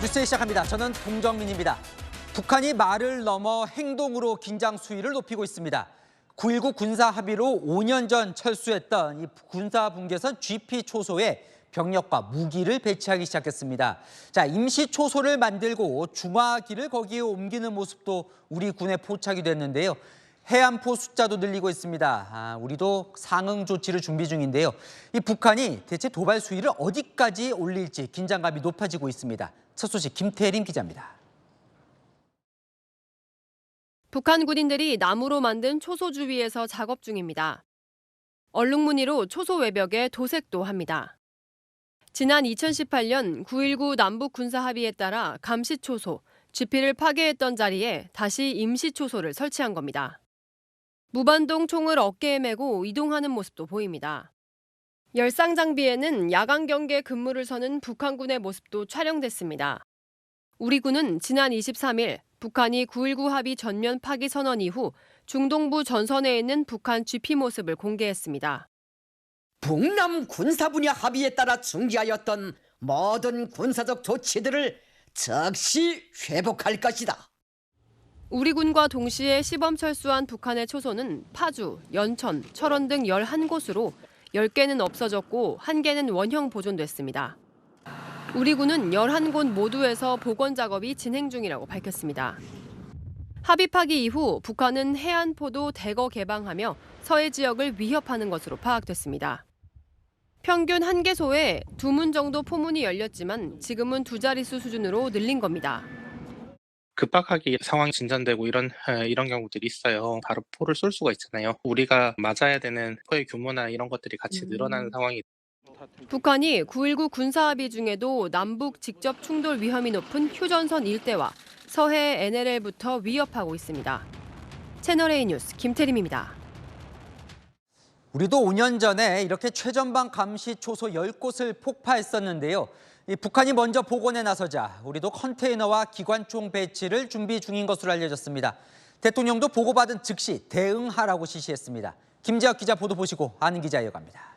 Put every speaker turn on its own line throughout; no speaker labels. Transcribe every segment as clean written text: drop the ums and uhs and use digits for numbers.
뉴스 시작합니다. 저는 동정민입니다. 북한이 말을 넘어 행동으로 긴장 수위를 높이고 있습니다. 9.19 군사 합의로 5년 전 철수했던 이 군사 분계선 GP 초소에 병력과 무기를 배치하기 시작했습니다. 자, 임시 초소를 만들고 중화기를 거기에 옮기는 모습도 우리 군에 포착이 됐는데요. 해안포 숫자도 늘리고 있습니다. 우리도 상응 조치를 준비 중인데요. 이 북한이 대체 도발 수위를 어디까지 올릴지 긴장감이 높아지고 있습니다. 첫 소식 김태림 기자입니다.
북한 군인들이 나무로 만든 초소 주위에서 작업 중입니다. 얼룩무늬로 초소 외벽에 도색도 합니다. 지난 2018년 9.19 남북 군사 합의에 따라 감시 초소, GP를 파괴했던 자리에 다시 임시 초소를 설치한 겁니다. 무반동 총을 어깨에 메고 이동하는 모습도 보입니다. 열상 장비에는 야간 경계 근무를 서는 북한군의 모습도 촬영됐습니다. 우리 군은 지난 23일 북한이 9.19 합의 전면 파기 선언 이후 중동부 전선에 있는 북한 GP 모습을 공개했습니다.
북남 군사 분야 합의에 따라 중지하였던 모든 군사적 조치들을 즉시 회복할 것이다.
우리 군과 동시에 시범 철수한 북한의 초소는 파주, 연천, 철원 등 11곳으로 10개는 없어졌고 1개는 원형 보존됐습니다. 우리 군은 11곳 모두에서 복원 작업이 진행 중이라고 밝혔습니다. 합의 파기 이후 북한은 해안포도 대거 개방하며 서해 지역을 위협하는 것으로 파악됐습니다. 평균 1개소에 2문 정도 포문이 열렸지만 지금은 2자릿수 수준으로 늘린 겁니다.
급박하게 상황이 진전되고 이런 경우들이 있어요. 바로 포를 쏠 수가 있잖아요. 우리가 맞아야 되는 포의 규모나 이런 것들이 같이 늘어나는 상황이.
북한이 9.19 군사합의 중에도 남북 직접 충돌 위험이 높은 휴전선 일대와 서해 NLL부터 위협하고 있습니다. 채널A 뉴스 김태림입니다.
우리도 5년 전에 이렇게 최전방 감시 초소 10곳을 폭파했었는데요. 이 북한이 먼저 복원에 나서자 우리도 컨테이너와 기관총 배치를 준비 중인 것으로 알려졌습니다. 대통령도 보고받은 즉시 대응하라고 지시했습니다. 김재혁 기자 보도 보시고 아는 기자 이어갑니다.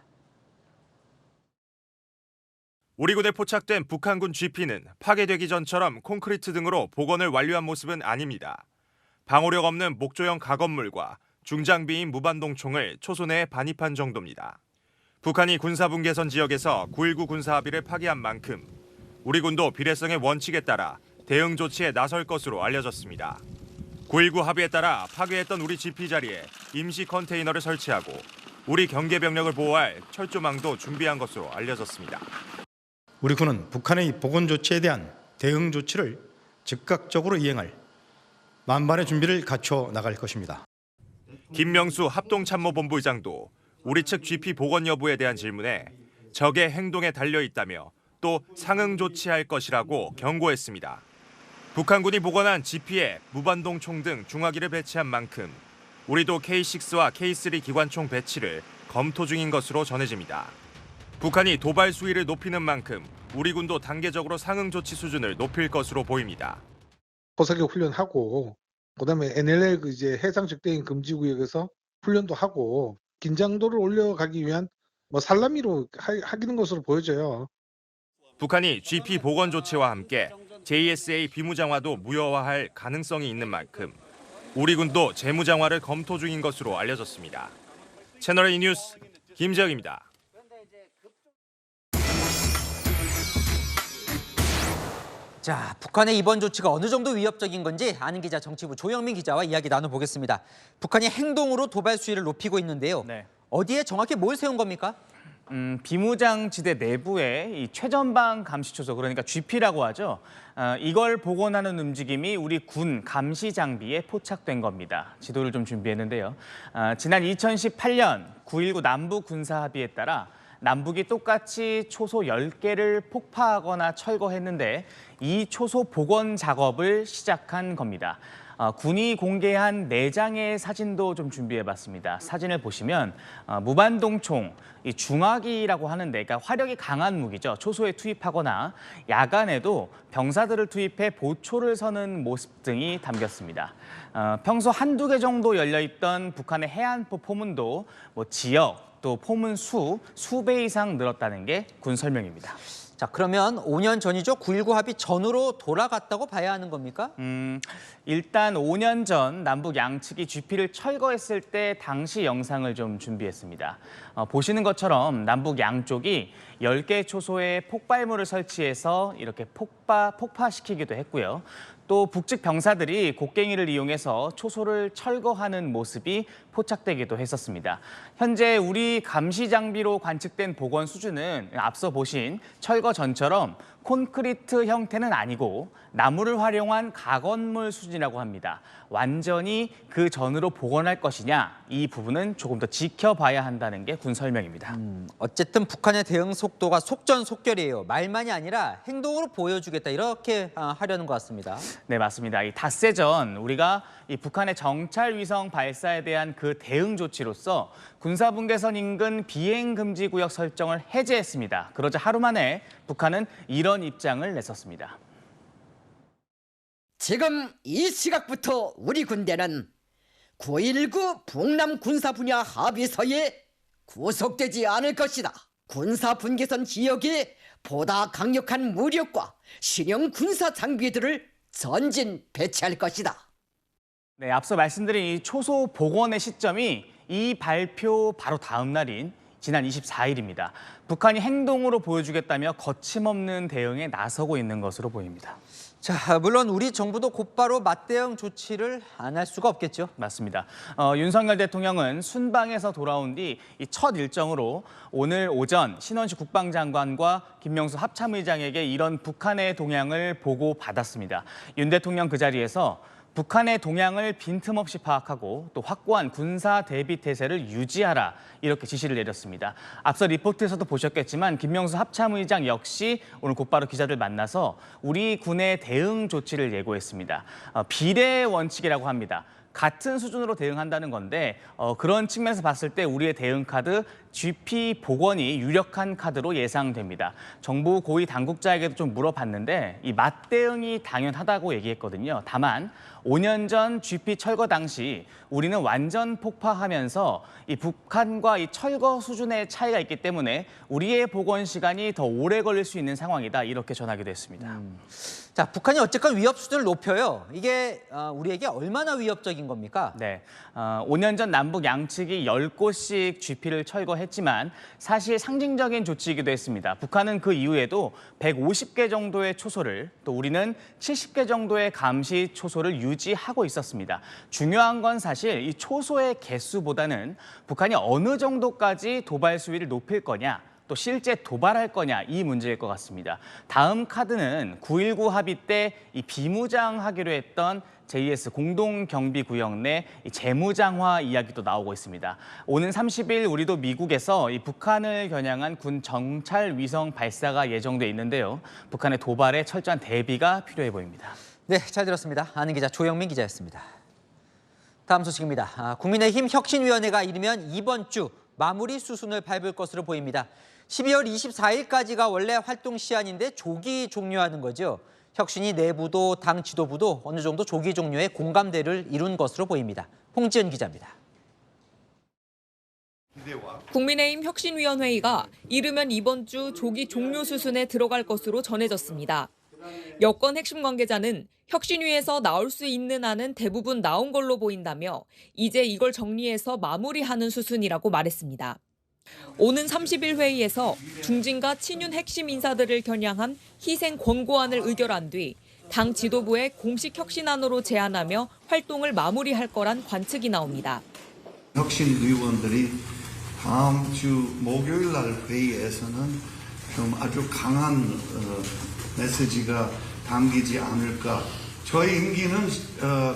우리 군에 포착된 북한군 GP는 파괴되기 전처럼 콘크리트 등으로 복원을 완료한 모습은 아닙니다. 방호력 없는 목조형 가건물과 중장비인 무반동 총을 초소 내에 반입한 정도입니다. 북한이 군사분계선 지역에서 9.19 군사합의를 파기한 만큼 우리 군도 비례성의 원칙에 따라 대응 조치에 나설 것으로 알려졌습니다. 9.19 합의에 따라 파괴했던 우리 GP 자리에 임시 컨테이너를 설치하고 우리 경계 병력을 보호할 철조망도 준비한 것으로 알려졌습니다.
우리 군은 북한의 복원 조치에 대한 대응 조치를 즉각적으로 이행할 만반의 준비를 갖춰 나갈 것입니다.
김명수 합동참모본부의장도 우리 측 GP 복원 여부에 대한 질문에 적의 행동에 달려 있다며 또 상응 조치할 것이라고 경고했습니다. 북한군이 복원한 GP에 무반동 총 등 중화기를 배치한 만큼 우리도 K6와 K3 기관총 배치를 검토 중인 것으로 전해집니다. 북한이 도발 수위를 높이는 만큼 우리 군도 단계적으로 상응 조치 수준을 높일 것으로 보입니다.
포사격 훈련하고 그다음에 NLL 해상 적대행 금지 구역에서 훈련도 하고 긴장도를 올려가기 위한 살라미로 하기는 것으로 보여져요.
북한이 GP 복원 조치와 함께 JSA 비무장화도 무효화할 가능성이 있는 만큼 우리 군도 재무장화를 검토 중인 것으로 알려졌습니다. 채널A 뉴스 김재혁입니다.
자, 북한의 이번 조치가 어느 정도 위협적인 건지 아는 기자 정치부 조영민 기자와 이야기 나눠보겠습니다. 북한이 행동으로 도발 수위를 높이고 있는데요.
네.
어디에 정확히 뭘 세운 겁니까?
비무장지대 내부에 이 최전방 감시초소, 그러니까 GP라고 하죠. 이걸 복원하는 움직임이 우리 군 감시 장비에 포착된 겁니다. 지도를 좀 준비했는데요. 지난 2018년 9.19 남북 군사 합의에 따라 남북이 똑같이 초소 10개를 폭파하거나 철거했는데 이 초소 복원 작업을 시작한 겁니다. 군이 공개한 4장의 사진도 좀 준비해봤습니다. 사진을 보시면 무반동총, 이 중화기라고 하는데, 그러니까 화력이 강한 무기죠. 초소에 투입하거나 야간에도 병사들을 투입해 보초를 서는 모습 등이 담겼습니다. 평소 한두 개 정도 열려있던 북한의 해안포 포문도 지역, 또 포문 수배 이상 늘었다는 게 군 설명입니다.
자, 그러면 5년 전이죠. 9.19 합의 전으로 돌아갔다고 봐야 하는 겁니까?
일단 5년 전 남북 양측이 GP를 철거했을 때 당시 영상을 좀 준비했습니다. 보시는 것처럼 남북 양쪽이 10개 초소에 폭발물을 설치해서 이렇게 폭파시키기도 했고요. 또 북측 병사들이 곡괭이를 이용해서 초소를 철거하는 모습이 포착되기도 했었습니다. 현재 우리 감시 장비로 관측된 복원 수준은 앞서 보신 철거 전처럼 콘크리트 형태는 아니고 나무를 활용한 가건물 수준이라고 합니다. 완전히 그 전으로 복원할 것이냐, 이 부분은 조금 더 지켜봐야 한다는 게 군 설명입니다.
어쨌든 북한의 대응 속도가 속전속결이에요. 말만이 아니라 행동으로 보여주겠다, 이렇게 하려는 것 같습니다.
네, 맞습니다. 이 닷새 전 우리가 이 북한의 정찰 위성 발사에 대한 그 대응 조치로서 군사분계선 인근 비행 금지 구역 설정을 해제했습니다. 그러자 하루 만에 북한은 이런 입장을 냈었습니다.
지금 이 시각부터 우리 군대는 9.19 북남 군사 분야 합의서에 구속되지 않을 것이다. 군사 분계선 지역에 보다 강력한 무력과 신형 군사 장비들을 전진 배치할 것이다.
네, 앞서 말씀드린 이 초소 복원의 시점이 이 발표 바로 다음 날인 지난 24일입니다. 북한이 행동으로 보여주겠다며 거침없는 대응에 나서고 있는 것으로 보입니다.
자, 물론 우리 정부도 곧바로 맞대응 조치를 안 할 수가 없겠죠.
맞습니다. 윤석열 대통령은 순방에서 돌아온 뒤 첫 일정으로 오늘 오전 신원식 국방장관과 김명수 합참의장에게 이런 북한의 동향을 보고받았습니다. 윤 대통령 그 자리에서 북한의 동향을 빈틈없이 파악하고 또 확고한 군사 대비 태세를 유지하라, 이렇게 지시를 내렸습니다. 앞서 리포트에서도 보셨겠지만 김명수 합참의장 역시 오늘 곧바로 기자들 만나서 우리 군의 대응 조치를 예고했습니다. 비례 원칙이라고 합니다. 같은 수준으로 대응한다는 건데 그런 측면에서 봤을 때 우리의 대응 카드 GP 복원이 유력한 카드로 예상됩니다. 정부 고위 당국자에게도 좀 물어봤는데 이 맞대응이 당연하다고 얘기했거든요. 다만 5년 전 GP 철거 당시 우리는 완전 폭파하면서 이 북한과 이 철거 수준의 차이가 있기 때문에 우리의 복원 시간이 더 오래 걸릴 수 있는 상황이다, 이렇게 전하기도 했습니다.
자, 북한이 어쨌건 위협 수준을 높여요. 이게 우리에게 얼마나 위협적인 겁니까?
네, 5년 전 남북 양측이 10곳씩 GP를 철거했지만 사실 상징적인 조치이기도 했습니다. 북한은 그 이후에도 150개 정도의 초소를, 또 우리는 70개 정도의 감시 초소를 유지하고 있었습니다. 중요한 건 사실 이 초소의 개수보다는 북한이 어느 정도까지 도발 수위를 높일 거냐, 또 실제 도발할 거냐, 이 문제일 것 같습니다. 다음 카드는 9.19 합의 때 이 비무장하기로 했던 JS 공동경비구역 내 재무장화 이야기도 나오고 있습니다. 오는 30일 우리도 미국에서 이 북한을 겨냥한 군 정찰 위성 발사가 예정돼 있는데요. 북한의 도발에 철저한 대비가 필요해 보입니다.
네, 잘 들었습니다. 아는 기자 조영민 기자였습니다. 다음 소식입니다. 국민의힘 혁신위원회가 이르면 이번 주 마무리 수순을 밟을 것으로 보입니다. 12월 24일까지가 원래 활동 시한인데 조기 종료하는 거죠. 혁신위 내부도 당 지도부도 어느 정도 조기 종료에 공감대를 이룬 것으로 보입니다. 홍지연 기자입니다.
국민의힘 혁신위원회의가 이르면 이번 주 조기 종료 수순에 들어갈 것으로 전해졌습니다. 여권 핵심 관계자는 혁신위에서 나올 수 있는 안은 대부분 나온 걸로 보인다며 이제 이걸 정리해서 마무리하는 수순이라고 말했습니다. 오는 30일 회의에서 중진과 친윤 핵심 인사들을 겨냥한 희생 권고안을 의결한 뒤 당 지도부에 공식 혁신안으로 제안하며 활동을 마무리할 거란 관측이 나옵니다.
혁신 의원들이 다음 주 목요일 날 회의에서는 좀 아주 강한 메시지가 담기지 않을까. 저희 임기는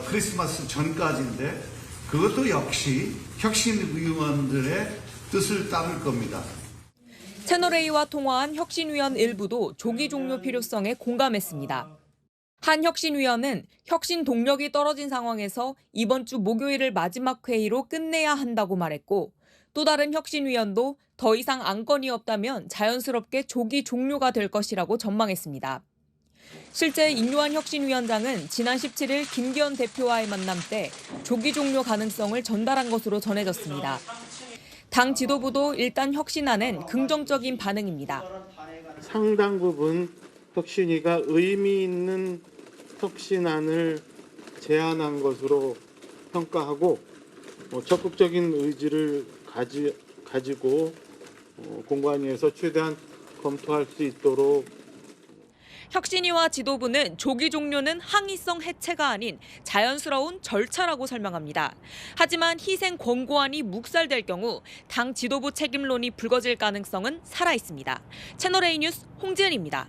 크리스마스 전까지인데 그것도 역시 혁신 의원들의 뜻을 따를 겁니다.
채널A와 통화한 혁신위원 일부도 조기 종료 필요성에 공감했습니다. 한 혁신위원은 혁신 동력이 떨어진 상황에서 이번 주 목요일을 마지막 회의로 끝내야 한다고 말했고, 또 다른 혁신위원도 더 이상 안건이 없다면 자연스럽게 조기 종료가 될 것이라고 전망했습니다. 실제 인요한 혁신위원장은 지난 17일 김기현 대표와의 만남 때 조기 종료 가능성을 전달한 것으로 전해졌습니다. 당 지도부도 일단 혁신안엔 긍정적인 반응입니다.
상당 부분 혁신위가 의미 있는 혁신안을 제안한 것으로 평가하고 적극적인 의지를 가지고 공관위에서 최대한 검토할 수 있도록.
혁신위와 지도부는 조기 종료는 항의성 해체가 아닌 자연스러운 절차라고 설명합니다. 하지만 희생 권고안이 묵살될 경우 당 지도부 책임론이 불거질 가능성은 살아있습니다. 채널A 뉴스 홍지은입니다.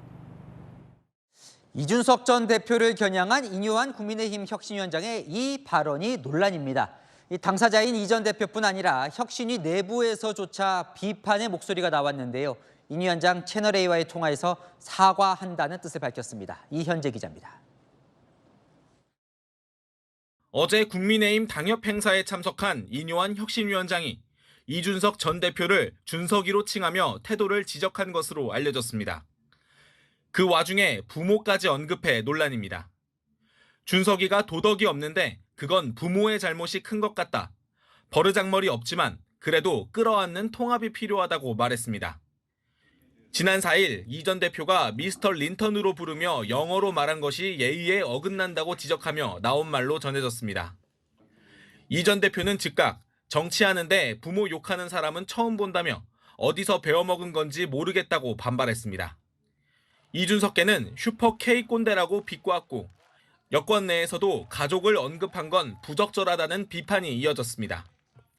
이준석 전 대표를 겨냥한 인요한 국민의힘 혁신위원장의 이 발언이 논란입니다. 당사자인 이 전 대표뿐 아니라 혁신위 내부에서조차 비판의 목소리가 나왔는데요. 인 위원장 채널A와의 통화에서 사과한다는 뜻을 밝혔습니다. 이현재 기자입니다.
어제 국민의힘 당협 행사에 참석한 인요한 혁신위원장이 이준석 전 대표를 준석이로 칭하며 태도를 지적한 것으로 알려졌습니다. 그 와중에 부모까지 언급해 논란입니다. 준석이가 도덕이 없는데 그건 부모의 잘못이 큰 것 같다. 버르장머리 없지만 그래도 끌어안는 통합이 필요하다고 말했습니다. 지난 4일 이 전 대표가 미스터 린턴으로 부르며 영어로 말한 것이 예의에 어긋난다고 지적하며 나온 말로 전해졌습니다. 이 전 대표는 즉각 정치하는데 부모 욕하는 사람은 처음 본다며 어디서 배워먹은 건지 모르겠다고 반발했습니다. 이준석계는 슈퍼 K 꼰대라고 비꼬았고 여권 내에서도 가족을 언급한 건 부적절하다는 비판이 이어졌습니다.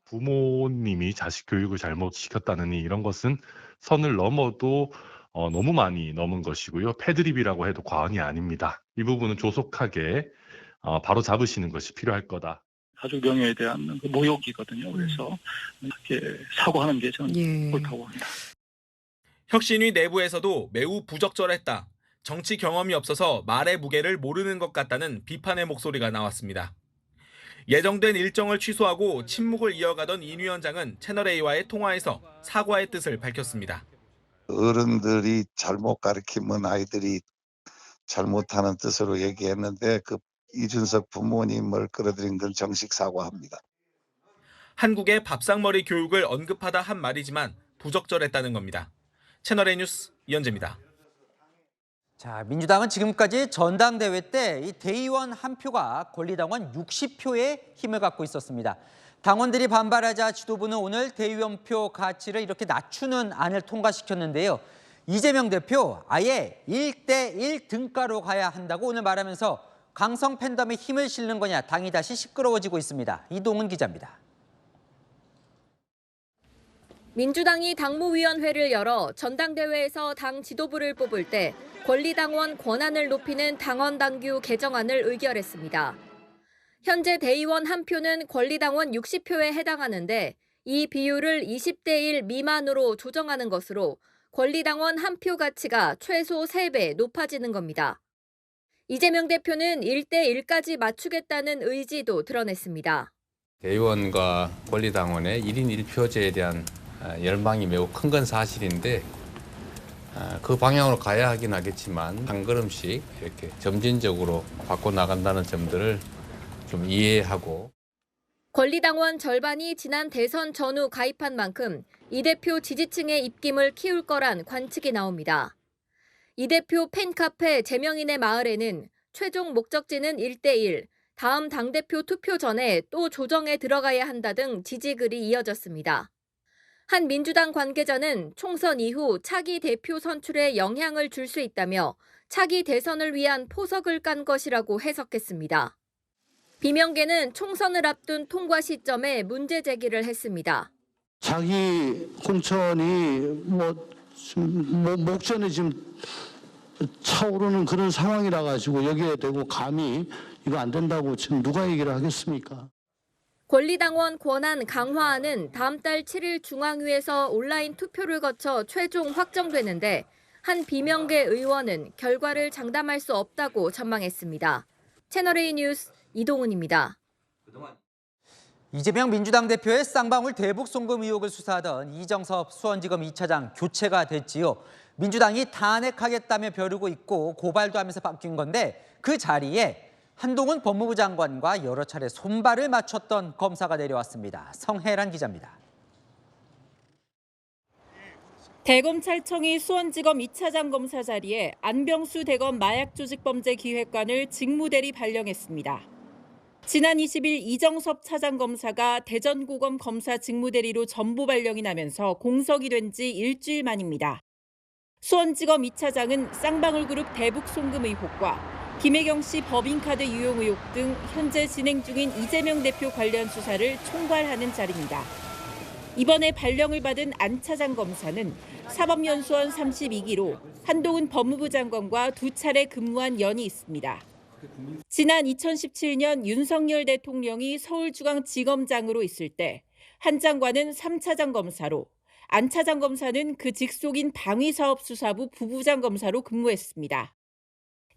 부모님이 자식 교육을 잘못시켰다느니 이런 것은 선을 넘어도 너무 많이 넘은 것이고요. 패드립이라고 해도 과언이 아닙니다. 이 부분은 조속하게 바로 잡으시는 것이 필요할 거다.
가족 명예에 대한 모욕이거든요. 그래서 이렇게 사과하는 게 저는 옳다고 봅니다.
혁신위 내부에서도 매우 부적절했다. 정치 경험이 없어서 말의 무게를 모르는 것 같다는 비판의 목소리가 나왔습니다. 예정된 일정을 취소하고 침묵을 이어가던 인 위원장은 채널A와의 통화에서 사과의 뜻을 밝혔습니다.
어른들이 잘못 가르치면 아이들이 잘못하는 뜻으로 얘기했는데 그 이준석 부모님을 끌어들인 건 정식 사과합니다.
한국의 밥상머리 교육을 언급하다 한 말이지만 부적절했다는 겁니다. 채널A 뉴스 이현재입니다.
자, 민주당은 지금까지 전당대회 때 이 대의원 한 표가 권리당원 60표의 힘을 갖고 있었습니다. 당원들이 반발하자 지도부는 오늘 대의원표 가치를 이렇게 낮추는 안을 통과시켰는데요. 이재명 대표 아예 1대1 등가로 가야 한다고 오늘 말하면서 강성 팬덤에 힘을 실는 거냐 당이 다시 시끄러워지고 있습니다. 이동은 기자입니다.
민주당이 당무위원회를 열어 전당대회에서 당 지도부를 뽑을 때 권리당원 권한을 높이는 당원당규 개정안을 의결했습니다. 현재 대의원 한 표는 권리당원 60표에 해당하는데 이 비율을 20대 1 미만으로 조정하는 것으로 권리당원 한 표 가치가 최소 3배 높아지는 겁니다. 이재명 대표는 1대 1까지 맞추겠다는 의지도 드러냈습니다.
대의원과 권리당원의 1인 1표제에 대한 열망이 매우 큰 건 사실인데 그 방향으로 가야 하긴 하겠지만 한 걸음씩 이렇게 점진적으로 바꿔나간다는 점들을 좀 이해하고.
권리당원 절반이 지난 대선 전후 가입한 만큼 이 대표 지지층의 입김을 키울 거란 관측이 나옵니다. 이 대표 팬카페 제명인의 마을에는 최종 목적지는 1대1, 다음 당대표 투표 전에 또 조정에 들어가야 한다 등 지지글이 이어졌습니다. 한 민주당 관계자는 총선 이후 차기 대표 선출에 영향을 줄 수 있다며 차기 대선을 위한 포석을 깐 것이라고 해석했습니다. 비명계는 총선을 앞둔 통과 시점에 문제 제기를 했습니다.
자기 공천이 목전에 지금 차오르는 그런 상황이라 가지고 여기에 대고 감히 이거 안 된다고 지금 누가 얘기를 하겠습니까?
권리당원 권한 강화안은 다음 달 7일 중앙위에서 온라인 투표를 거쳐 최종 확정되는데 한 비명계 의원은 결과를 장담할 수 없다고 전망했습니다. 채널A 뉴스 이동은입니다.
이재명 민주당 대표의 쌍방울 대북 송금 의혹을 수사하던 이정섭 수원지검 2차장 교체가 됐지요. 민주당이 탄핵하겠다며 벼르고 있고 고발도 하면서 바뀐 건데 그 자리에 한동훈 법무부 장관과 여러 차례 손발을 맞췄던 검사가 내려왔습니다. 성혜란 기자입니다.
대검찰청이 수원지검 2차장 검사 자리에 안병수 대검 마약조직범죄기획관을 직무대리 발령했습니다. 지난 20일 이정섭 차장검사가 대전고검 검사 직무대리로 전보 발령이 나면서 공석이 된 지 일주일 만입니다. 수원지검 2차장은 쌍방울그룹 대북 송금 의혹과 김혜경 씨 법인카드 유용 의혹 등 현재 진행 중인 이재명 대표 관련 수사를 총괄하는 자리입니다. 이번에 발령을 받은 안 차장 검사는 사법연수원 32기로 한동훈 법무부 장관과 2차례 근무한 연이 있습니다. 지난 2017년 윤석열 대통령이 서울중앙지검장으로 있을 때 한 장관은 3차장 검사로, 안 차장 검사는 그 직속인 방위사업수사부 부부장 검사로 근무했습니다.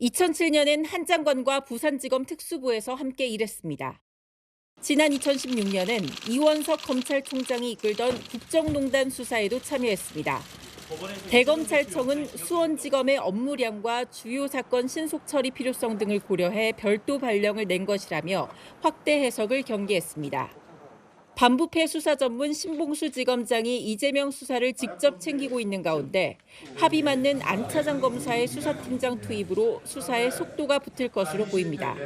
2007년엔 한 장관과 부산지검 특수부에서 함께 일했습니다. 지난 2016년엔 이원석 검찰총장이 이끌던 국정농단 수사에도 참여했습니다. 대검찰청은 수원지검의 업무량과 주요 사건 신속 처리 필요성 등을 고려해 별도 발령을 낸 것이라며 확대 해석을 경계했습니다. 반부패 수사 전문 신봉수 지검장이 이재명 수사를 직접 챙기고 있는 가운데 합의 맞는 안 차장 검사의 수사팀장 투입으로 수사에 속도가 붙을 것으로 보입니다.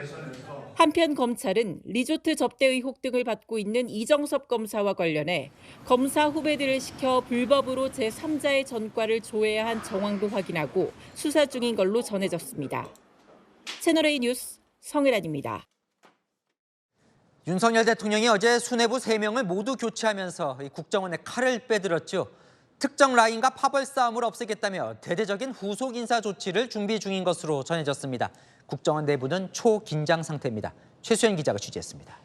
한편 검찰은 리조트 접대 의혹 등을 받고 있는 이정섭 검사와 관련해 검사 후배들을 시켜 불법으로 제3자의 전과를 조회해야 한 정황도 확인하고 수사 중인 걸로 전해졌습니다. 채널A 뉴스 성혜란입니다.
윤석열 대통령이 어제 수뇌부 3명을 모두 교체하면서 국정원의 칼을 빼들었죠. 특정 라인과 파벌 싸움을 없애겠다며 대대적인 후속 인사 조치를 준비 중인 것으로 전해졌습니다. 국정원 내부는 초긴장 상태입니다. 최수연 기자가 취재했습니다.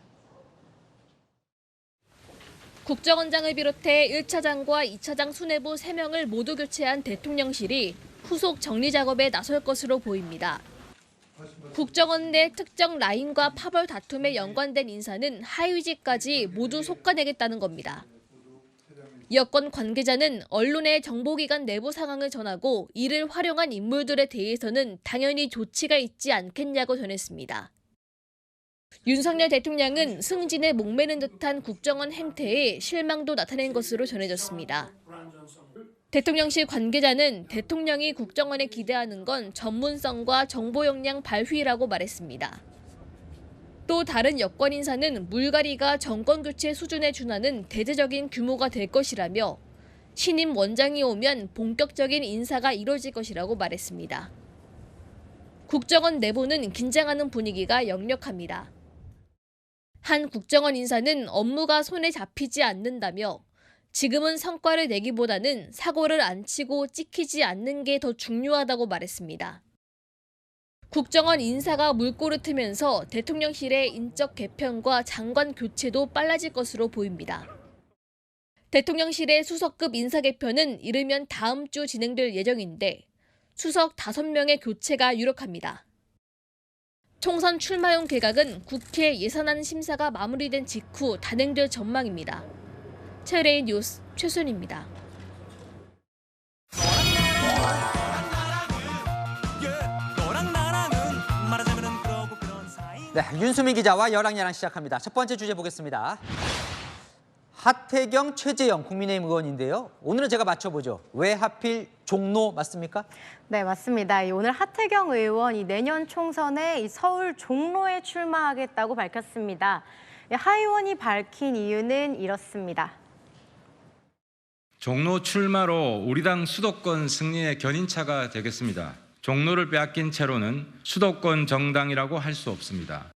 국정원장을 비롯해 1차장과 2차장 수뇌부 3명을 모두 교체한 대통령실이 후속 정리 작업에 나설 것으로 보입니다. 국정원 내 특정 라인과 파벌 다툼에 연관된 인사는 하위직까지 모두 솎아내겠다는 겁니다. 여권 관계자는 언론에 정보기관 내부 상황을 전하고 이를 활용한 인물들에 대해서는 당연히 조치가 있지 않겠냐고 전했습니다. 윤석열 대통령은 승진에 목매는 듯한 국정원 행태에 실망도 나타낸 것으로 전해졌습니다. 대통령실 관계자는 대통령이 국정원에 기대하는 건 전문성과 정보 역량 발휘라고 말했습니다. 또 다른 여권 인사는 물갈이가 정권 교체 수준에 준하는 대대적인 규모가 될 것이라며 신임 원장이 오면 본격적인 인사가 이뤄질 것이라고 말했습니다. 국정원 내부는 긴장하는 분위기가 역력합니다. 한 국정원 인사는 업무가 손에 잡히지 않는다며 지금은 성과를 내기보다는 사고를 안 치고 찍히지 않는 게 더 중요하다고 말했습니다. 국정원 인사가 물꼬를 트면서 대통령실의 인적 개편과 장관 교체도 빨라질 것으로 보입니다. 대통령실의 수석급 인사 개편은 이르면 다음 주 진행될 예정인데 수석 5명의 교체가 유력합니다. 총선 출마용 개각은 국회 예산안 심사가 마무리된 직후 단행될 전망입니다. 채널A 뉴스 최순입니다.
네, 윤수민 기자와 열왕야랑 시작합니다. 첫 번째 주제 보겠습니다. 하태경, 최재형 국민의힘 의원인데요. 오늘은 제가 맞춰보죠. 왜 하필 종로 맞습니까?
네, 맞습니다. 오늘 하태경 의원이 내년 총선에 서울 종로에 출마하겠다고 밝혔습니다. 하 의원이 밝힌 이유는 이렇습니다.
종로 출마로 우리 당 수도권 승리의 견인차가 되겠습니다. 종로를 빼앗긴 채로는 수도권 정당이라고 할 수 없습니다.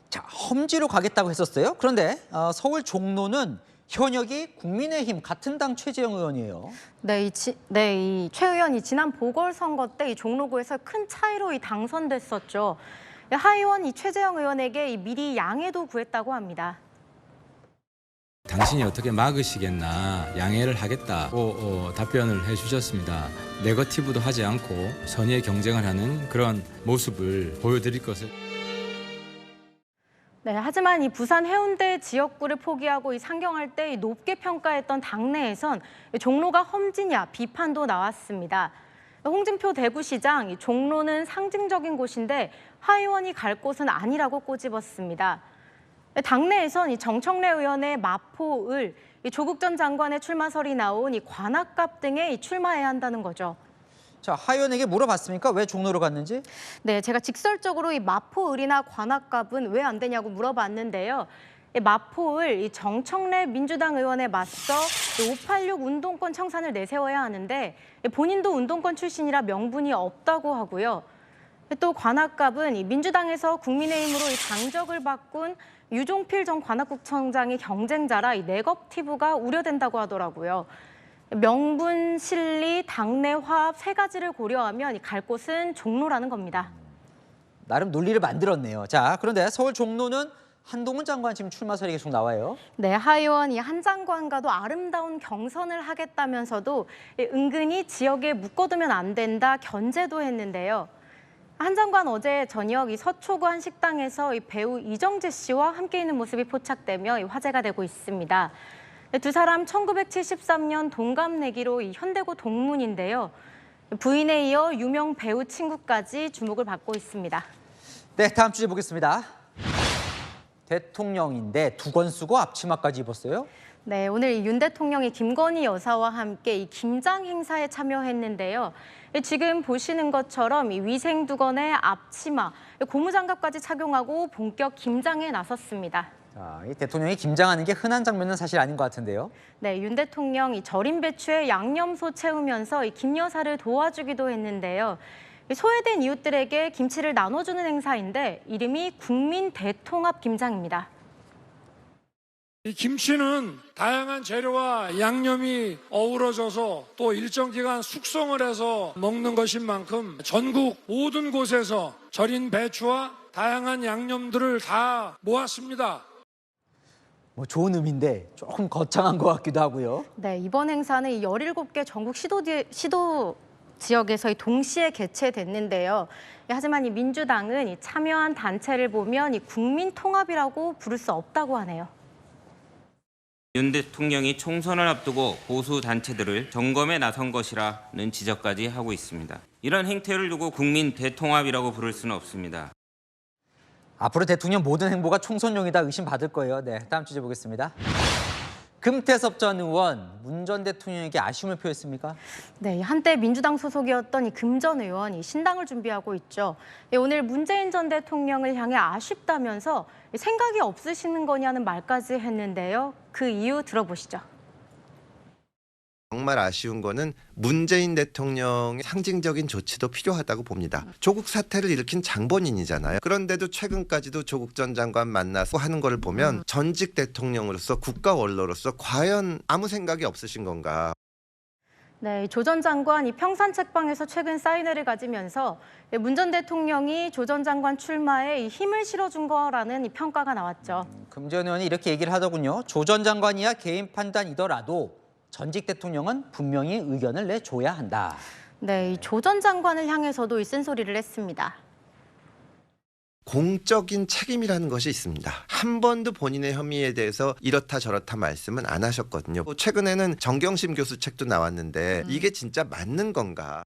자, 험지로 가겠다고 했었어요. 그런데 서울 종로는 현역이 국민의힘 같은 당 최재형 의원이에요.
네, 이 최 의원이 지난 보궐선거 때 이 종로구에서 큰 차이로 당선됐었죠. 하 의원이 최재형 의원에게 미리 양해도 구했다고 합니다.
당신이 어떻게 막으시겠나 양해를 하겠다고 답변을 해주셨습니다. 네거티브도 하지 않고 선의의 경쟁을 하는 그런 모습을 보여드릴 것을.
네, 하지만 이 부산 해운대 지역구를 포기하고 이 상경할 때 높게 평가했던 당내에선 종로가 험지냐 비판도 나왔습니다. 홍준표 대구시장, 이 종로는 상징적인 곳인데 하 의원이 갈 곳은 아니라고 꼬집었습니다. 당내에선 이 정청래 의원의 마포을 이 조국 전 장관의 출마설이 나온 이 관악갑 등에 출마해야 한다는 거죠.
자, 하의원에게 물어봤습니까? 왜 종로로 갔는지?
네, 제가 직설적으로 이 마포을이나 관악갑은 왜 안 되냐고 물어봤는데요. 이 마포을 이 정청래 민주당 의원에 맞서 586 운동권 청산을 내세워야 하는데 본인도 운동권 출신이라 명분이 없다고 하고요. 또 관악갑은 이 민주당에서 국민의힘으로 이 당적을 바꾼 유종필 전 관악구청장이 경쟁자라 이 네거티브가 우려된다고 하더라고요. 명분, 실리, 당내 화합 세 가지를 고려하면 갈 곳은 종로라는 겁니다.
나름 논리를 만들었네요. 자, 그런데 서울 종로는 한동훈 장관 지금 출마설이 계속 나와요.
네, 하의원이 한 장관과도 아름다운 경선을 하겠다면서도 은근히 지역에 묶어두면 안 된다 견제도 했는데요. 한 장관 어제 저녁 이 서초구 한 식당에서 이 배우 이정재 씨와 함께 있는 모습이 포착되며 화제가 되고 있습니다. 두 사람 1973년 동갑내기로 이 현대고 동문인데요. 부인에 이어 유명 배우 친구까지 주목을 받고 있습니다.
네, 다음 주제 보겠습니다. 대통령인데 두건 쓰고 앞치마까지 입었어요?
네, 오늘 윤 대통령이 김건희 여사와 함께 이 김장 행사에 참여했는데요. 지금 보시는 것처럼 이 위생 두건에 앞치마, 고무장갑까지 착용하고 본격 김장에 나섰습니다.
자, 이 대통령이 김장하는 게 흔한 장면은 사실 아닌 것 같은데요.
네, 윤 대통령이 절인 배추에 양념소 채우면서 이 김 여사를 도와주기도 했는데요. 소외된 이웃들에게 김치를 나눠주는 행사인데 이름이 국민 대통합 김장입니다.
이 김치는 다양한 재료와 양념이 어우러져서 또 일정 기간 숙성을 해서 먹는 것인 만큼 전국 모든 곳에서 절인 배추와 다양한 양념들을 다 모았습니다.
뭐 좋은 의미인데 조금 거창한 것 같기도 하고요.
네, 이번 행사는 17개 전국 시도 지역에서 동시에 개최됐는데요. 하지만 이 민주당은 이 참여한 단체를 보면 이 국민 통합이라고 부를 수 없다고 하네요.
윤 대통령이 총선을 앞두고 보수 단체들을 점검에 나선 것이라는 지적까지 하고 있습니다. 이런 행태를 두고 국민 대통합이라고 부를 수는 없습니다.
앞으로 대통령 모든 행보가 총선용이다 의심받을 거예요. 네, 다음 주제 보겠습니다. 금태섭 전 의원, 문 전 대통령에게 아쉬움을 표했습니까?
네, 한때 민주당 소속이었던 이 금 전 의원이 신당을 준비하고 있죠. 오늘 문재인 전 대통령을 향해 아쉽다면서 생각이 없으시는 거냐는 말까지 했는데요. 그 이유 들어보시죠.
정말 아쉬운 거는 문재인 대통령의 상징적인 조치도 필요하다고 봅니다. 조국 사태를 일으킨 장본인이잖아요. 그런데도 최근까지도 조국 전 장관 만나서 하는 걸 보면 전직 대통령으로서 국가 원로로서 과연 아무 생각이 없으신 건가.
네, 조 전 장관이 평산 책방에서 최근 사인회를 가지면서 문 전 대통령이 조 전 장관 출마에 힘을 실어준 거라는 평가가 나왔죠.
금 전 의원이 이렇게 얘기를 하더군요. 조 전 장관이야 개인 판단이더라도 전직 대통령은 분명히 의견을 내줘야 한다.
네, 조 전 장관을 향해서도 이 쓴소리를 했습니다.
공적인 책임이라는 것이 있습니다. 한 번도 본인의 혐의에 대해서 이렇다 저렇다 말씀은 안 하셨거든요. 최근에는 정경심 교수 책도 나왔는데 이게 진짜 맞는 건가?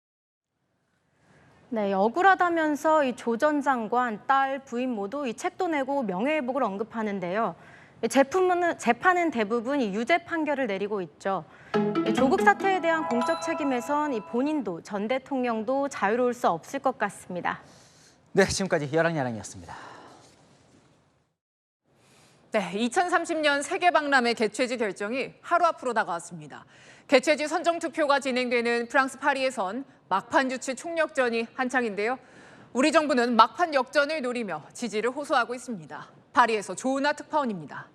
네, 억울하다면서 이 조 전 장관, 딸, 부인 모두 이 책도 내고 명예회복을 언급하는데요. 재판은 대부분 이 유죄 판결을 내리고 있죠. 조국 사태에 대한 공적 책임에선 이 본인도 전 대통령도 자유로울 수 없을 것 같습니다.
네, 지금까지 야랑야랑이었습니다.
네, 2030년 세계박람회 개최지 결정이 하루 앞으로 다가왔습니다. 개최지 선정 투표가 진행되는 프랑스 파리에선 막판 유치 총력전이 한창인데요. 우리 정부는 막판 역전을 노리며 지지를 호소하고 있습니다. 파리에서 조은하 특파원입니다.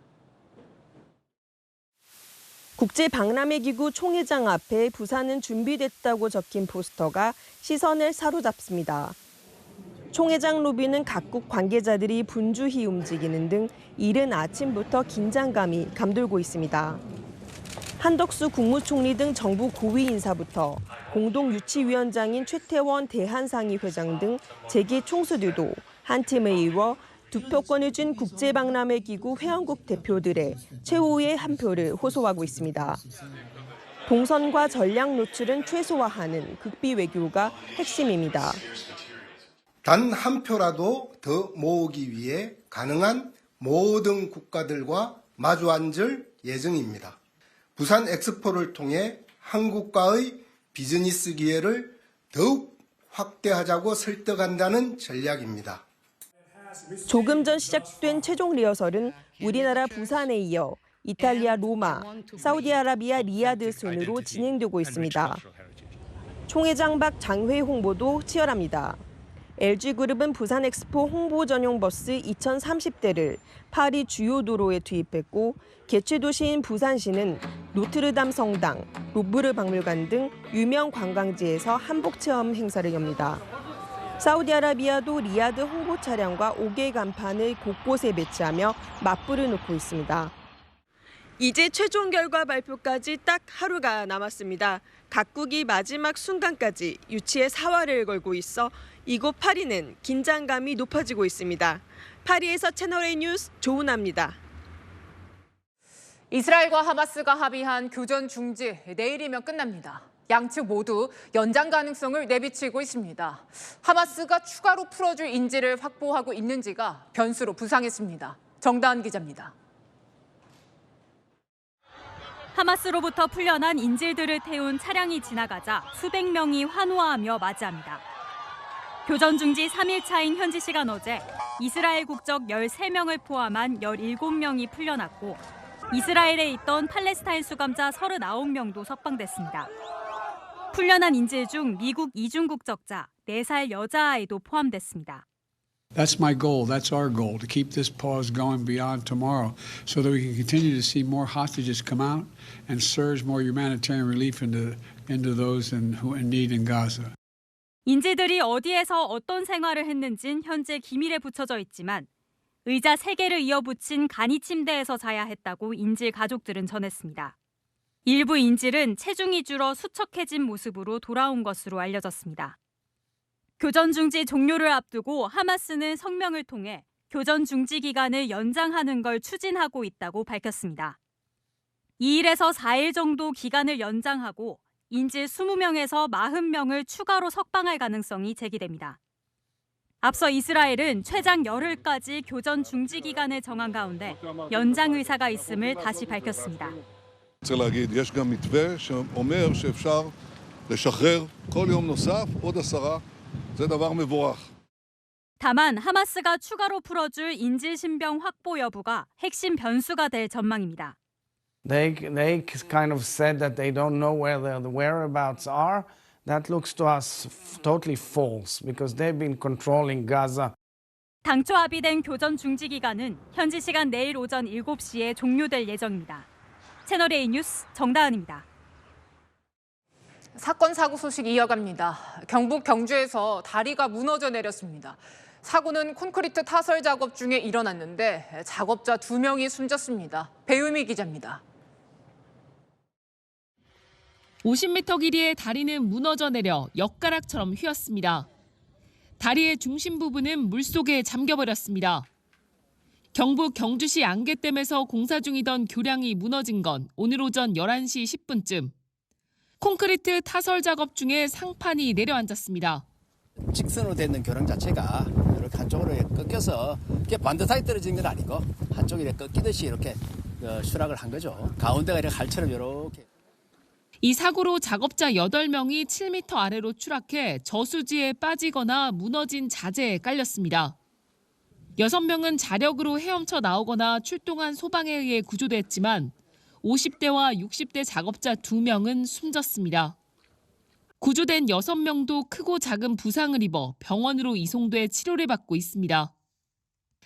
국제박람회기구 총회장 앞에 부산은 준비됐다고 적힌 포스터가 시선을 사로잡습니다. 총회장 로비는 각국 관계자들이 분주히 움직이는 등 이른 아침부터 긴장감이 감돌고 있습니다. 한덕수 국무총리 등 정부 고위 인사부터 공동유치위원장인 최태원 대한상의 회장 등 재계 총수들도 한 팀에 이루어 득표권을 준 국제박람회기구 회원국 대표들의 최후의 한 표를 호소하고 있습니다. 동선과 전략 노출은 최소화하는 극비 외교가 핵심입니다.
단 한 표라도 더 모으기 위해 가능한 모든 국가들과 마주 앉을 예정입니다. 부산 엑스포를 통해 한국과의 비즈니스 기회를 더욱 확대하자고 설득한다는 전략입니다.
조금 전 시작된 최종 리허설은 우리나라 부산에 이어 이탈리아 로마, 사우디아라비아 리야드 순으로 진행되고 있습니다. 총회장 밖 장회 홍보도 치열합니다. LG그룹은 부산 엑스포 홍보 전용 버스 2030대를 파리 주요 도로에 투입했고 개최 도시인 부산시는 노트르담 성당, 루브르 박물관 등 유명 관광지에서 한복 체험 행사를 엽니다. 사우디아라비아도 리야드 홍보 차량과 5개 간판을 곳곳에 배치하며 맞불을 놓고 있습니다. 이제 최종 결과 발표까지 딱 하루가 남았습니다. 각국이 마지막 순간까지 유치의 사활을 걸고 있어 이곳 파리는 긴장감이 높아지고 있습니다. 파리에서 채널A 뉴스 조은아입니다.
이스라엘과 하마스가 합의한 교전 중지 내일이면 끝납니다. 양측 모두 연장 가능성을 내비치고 있습니다. 하마스가 추가로 풀어줄 인질을 확보하고 있는지가 변수로 부상했습니다. 정다은 기자입니다.
하마스로부터 풀려난 인질들을 태운 차량이 지나가자 수백 명이 환호하며 맞이합니다. 교전 중지 3일차인 현지 시간 어제 이스라엘 국적 13명을 포함한 17명이 풀려났고 이스라엘에 있던 팔레스타인 수감자 39명도 석방됐습니다. 풀려난 인질 중 미국 이중 국적자 4살 여자아이도 포함됐습니다.
That's my goal. That's our goal, to keep this pause going beyond tomorrow so that we can continue to see more hostages come out and surge more humanitarian relief into those who in need in Gaza.
인질들이 어디에서 어떤 생활을 했는진 현재 기밀에 붙여져 있지만 의자 3개를 이어붙인 간이 침대에서 자야 했다고 인질 가족들은 전했습니다. 일부 인질은 체중이 줄어 수척해진 모습으로 돌아온 것으로 알려졌습니다. 교전 중지 종료를 앞두고 하마스는 성명을 통해 교전 중지 기간을 연장하는 걸 추진하고 있다고 밝혔습니다. 2일에서 4일 정도 기간을 연장하고 인질 20명에서 40명을 추가로 석방할 가능성이 제기됩니다. 앞서 이스라엘은 최장 열흘까지 교전 중지 기간을 정한 가운데 연장 의사가 있음을 다시 밝혔습니다.
צריך להגיד, יש גם מתווה שאומר שאפשר לשחרר כל יום נוסף עוד 10. זה דבר מבורך.
다만 하마스가 추가로 풀어줄 인질 신병 확보 여부가 핵심 변수가 될 전망입니다.
They kind of said that they don't know where the whereabouts are. That looks to us totally false because they've been controlling Gaza.
당초 합의된 교전 중지 기간은 현지 시간 내일 오전 7시에 종료될 예정입니다. 채널A 뉴스 정다은입니다.
사건 사고 소식 이어갑니다. 경북 경주에서 다리가 무너져 내렸습니다. 사고는 콘크리트 타설 작업 중에 일어났는데 작업자 2명이 숨졌습니다. 배유미 기자입니다.
50m 길이의 다리는 무너져 내려 엿가락처럼 휘었습니다. 다리의 중심 부분은 물속에 잠겨버렸습니다. 경북 경주시 안개댐에서 공사 중이던 교량이 무너진 건 오늘 오전 11시 10분쯤. 콘크리트 타설 작업 중에 상판이 내려앉았습니다.
직선으로 돼 있는 교량 자체가 이렇게 한쪽으로 꺾여서 이게 반듯하게 떨어진 건 아니고 한쪽이 이렇게 꺾이듯이 이렇게 추락을 한 거죠. 가운데가 이렇게 칼처럼 이렇게.
이 사고로 작업자 8명이 7m 아래로 추락해 저수지에 빠지거나 무너진 자재에 깔렸습니다. 6명은 자력으로 헤엄쳐 나오거나 출동한 소방에 의해 구조됐지만 50대와 60대 작업자 2명은 숨졌습니다. 구조된 6명도 크고 작은 부상을 입어 병원으로 이송돼 치료를 받고 있습니다.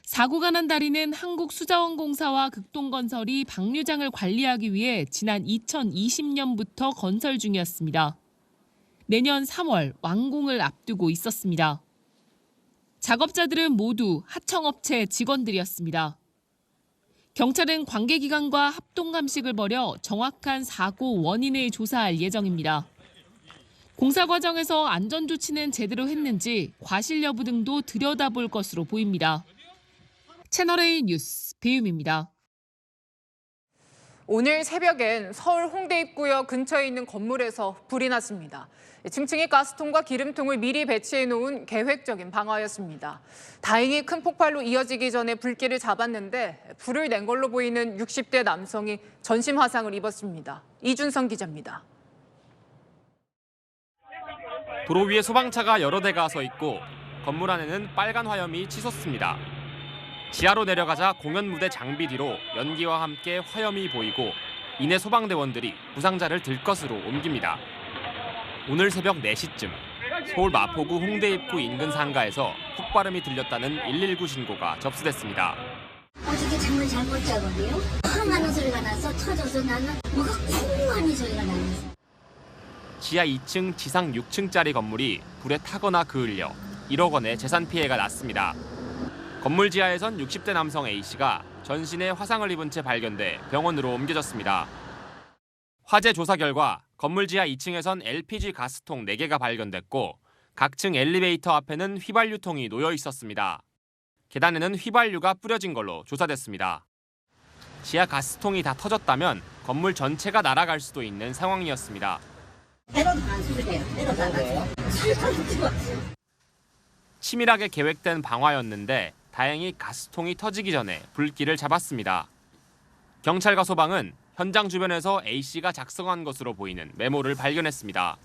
사고가 난 다리는 한국수자원공사와 극동건설이 방류장을 관리하기 위해 지난 2020년부터 건설 중이었습니다. 내년 3월 완공을 앞두고 있었습니다. 작업자들은 모두 하청업체 직원들이었습니다. 경찰은 관계기관과 합동감식을 벌여 정확한 사고 원인을 조사할 예정입니다. 공사 과정에서 안전조치는 제대로 했는지 과실 여부 등도 들여다볼 것으로 보입니다. 채널A 뉴스 배유미입니다.
오늘 새벽엔 서울 홍대 입구역 근처에 있는 건물에서 불이 났습니다. 층층이 가스통과 기름통을 미리 배치해 놓은 계획적인 방화였습니다. 다행히 큰 폭발로 이어지기 전에 불길을 잡았는데 불을 낸 걸로 보이는 60대 남성이 전신 화상을 입었습니다. 이준성 기자입니다.
도로 위에 소방차가 여러 대가 서 있고 건물 안에는 빨간 화염이 치솟습니다. 지하로 내려가자 공연 무대 장비 뒤로 연기와 함께 화염이 보이고 이내 소방대원들이 부상자를 들것으로 옮깁니다. 오늘 새벽 4시쯤 서울 마포구 홍대 입구 인근 상가에서 폭발음이 들렸다는 119 신고가 접수됐습니다.
어저께 잠을 잘못 자거든요. 팡 하는 소리가 나서 터져서 나는 뭐가 쿵 하는 소리가 나면서.
지하 2층, 지상 6층짜리 건물이 불에 타거나 그을려 1억 원의 재산 피해가 났습니다. 건물 지하에선 60대 남성 A씨가 전신에 화상을 입은 채 발견돼 병원으로 옮겨졌습니다. 화재 조사 결과 건물 지하 2층에선 LPG 가스통 4개가 발견됐고 각 층 엘리베이터 앞에는 휘발유통이 놓여 있었습니다. 계단에는 휘발유가 뿌려진 걸로 조사됐습니다. 지하 가스통이 다 터졌다면 건물 전체가 날아갈 수도 있는 상황이었습니다. 치밀하게 계획된 방화였는데 다행히 가스통이 터지기 전에 불길을 잡았습니다. 경찰과 소방은 현장 주변에서 A씨가 작성한 것으로 보이는 메모를 발견했습니다.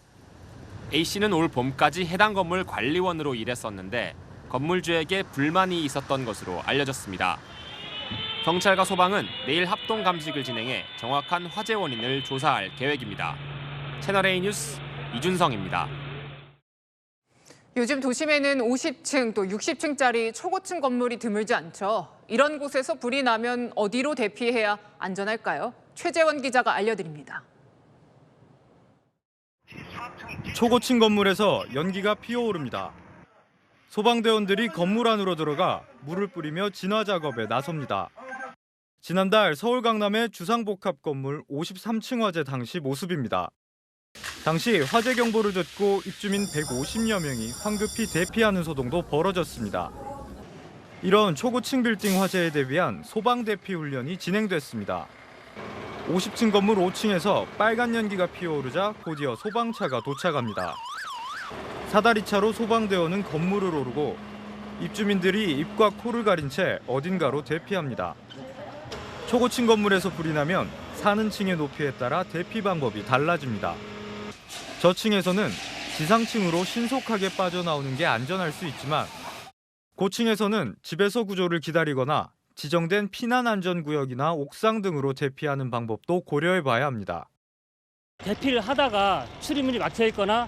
A씨는 올 봄까지 해당 건물 관리원으로 일했었는데 건물주에게 불만이 있었던 것으로 알려졌습니다. 경찰과 소방은 내일 합동 감식을 진행해 정확한 화재 원인을 조사할 계획입니다. 채널A 뉴스 이준성입니다.
요즘 도심에는 50층 또 60층짜리 초고층 건물이 드물지 않죠. 이런 곳에서 불이 나면 어디로 대피해야 안전할까요? 최재원 기자가 알려드립니다.
초고층 건물에서 연기가 피어오릅니다. 소방대원들이 건물 안으로 들어가 물을 뿌리며 진화 작업에 나섭니다. 지난달 서울 강남의 주상복합 건물 53층 화재 당시 모습입니다. 당시 화재 경보를 듣고 입주민 150여 명이 황급히 대피하는 소동도 벌어졌습니다. 이런 초고층 빌딩 화재에 대비한 소방 대피 훈련이 진행됐습니다. 50층 건물 5층에서 빨간 연기가 피어오르자 곧이어 소방차가 도착합니다. 사다리차로 소방대원은 건물을 오르고 입주민들이 입과 코를 가린 채 어딘가로 대피합니다. 초고층 건물에서 불이 나면 사는 층의 높이에 따라 대피 방법이 달라집니다. 저층에서는 지상층으로 신속하게 빠져나오는 게 안전할 수 있지만 고층에서는 집에서 구조를 기다리거나 지정된 피난안전구역이나 옥상 등으로 대피하는 방법도 고려해봐야 합니다.
대피를 하다가 출입문이 막혀있거나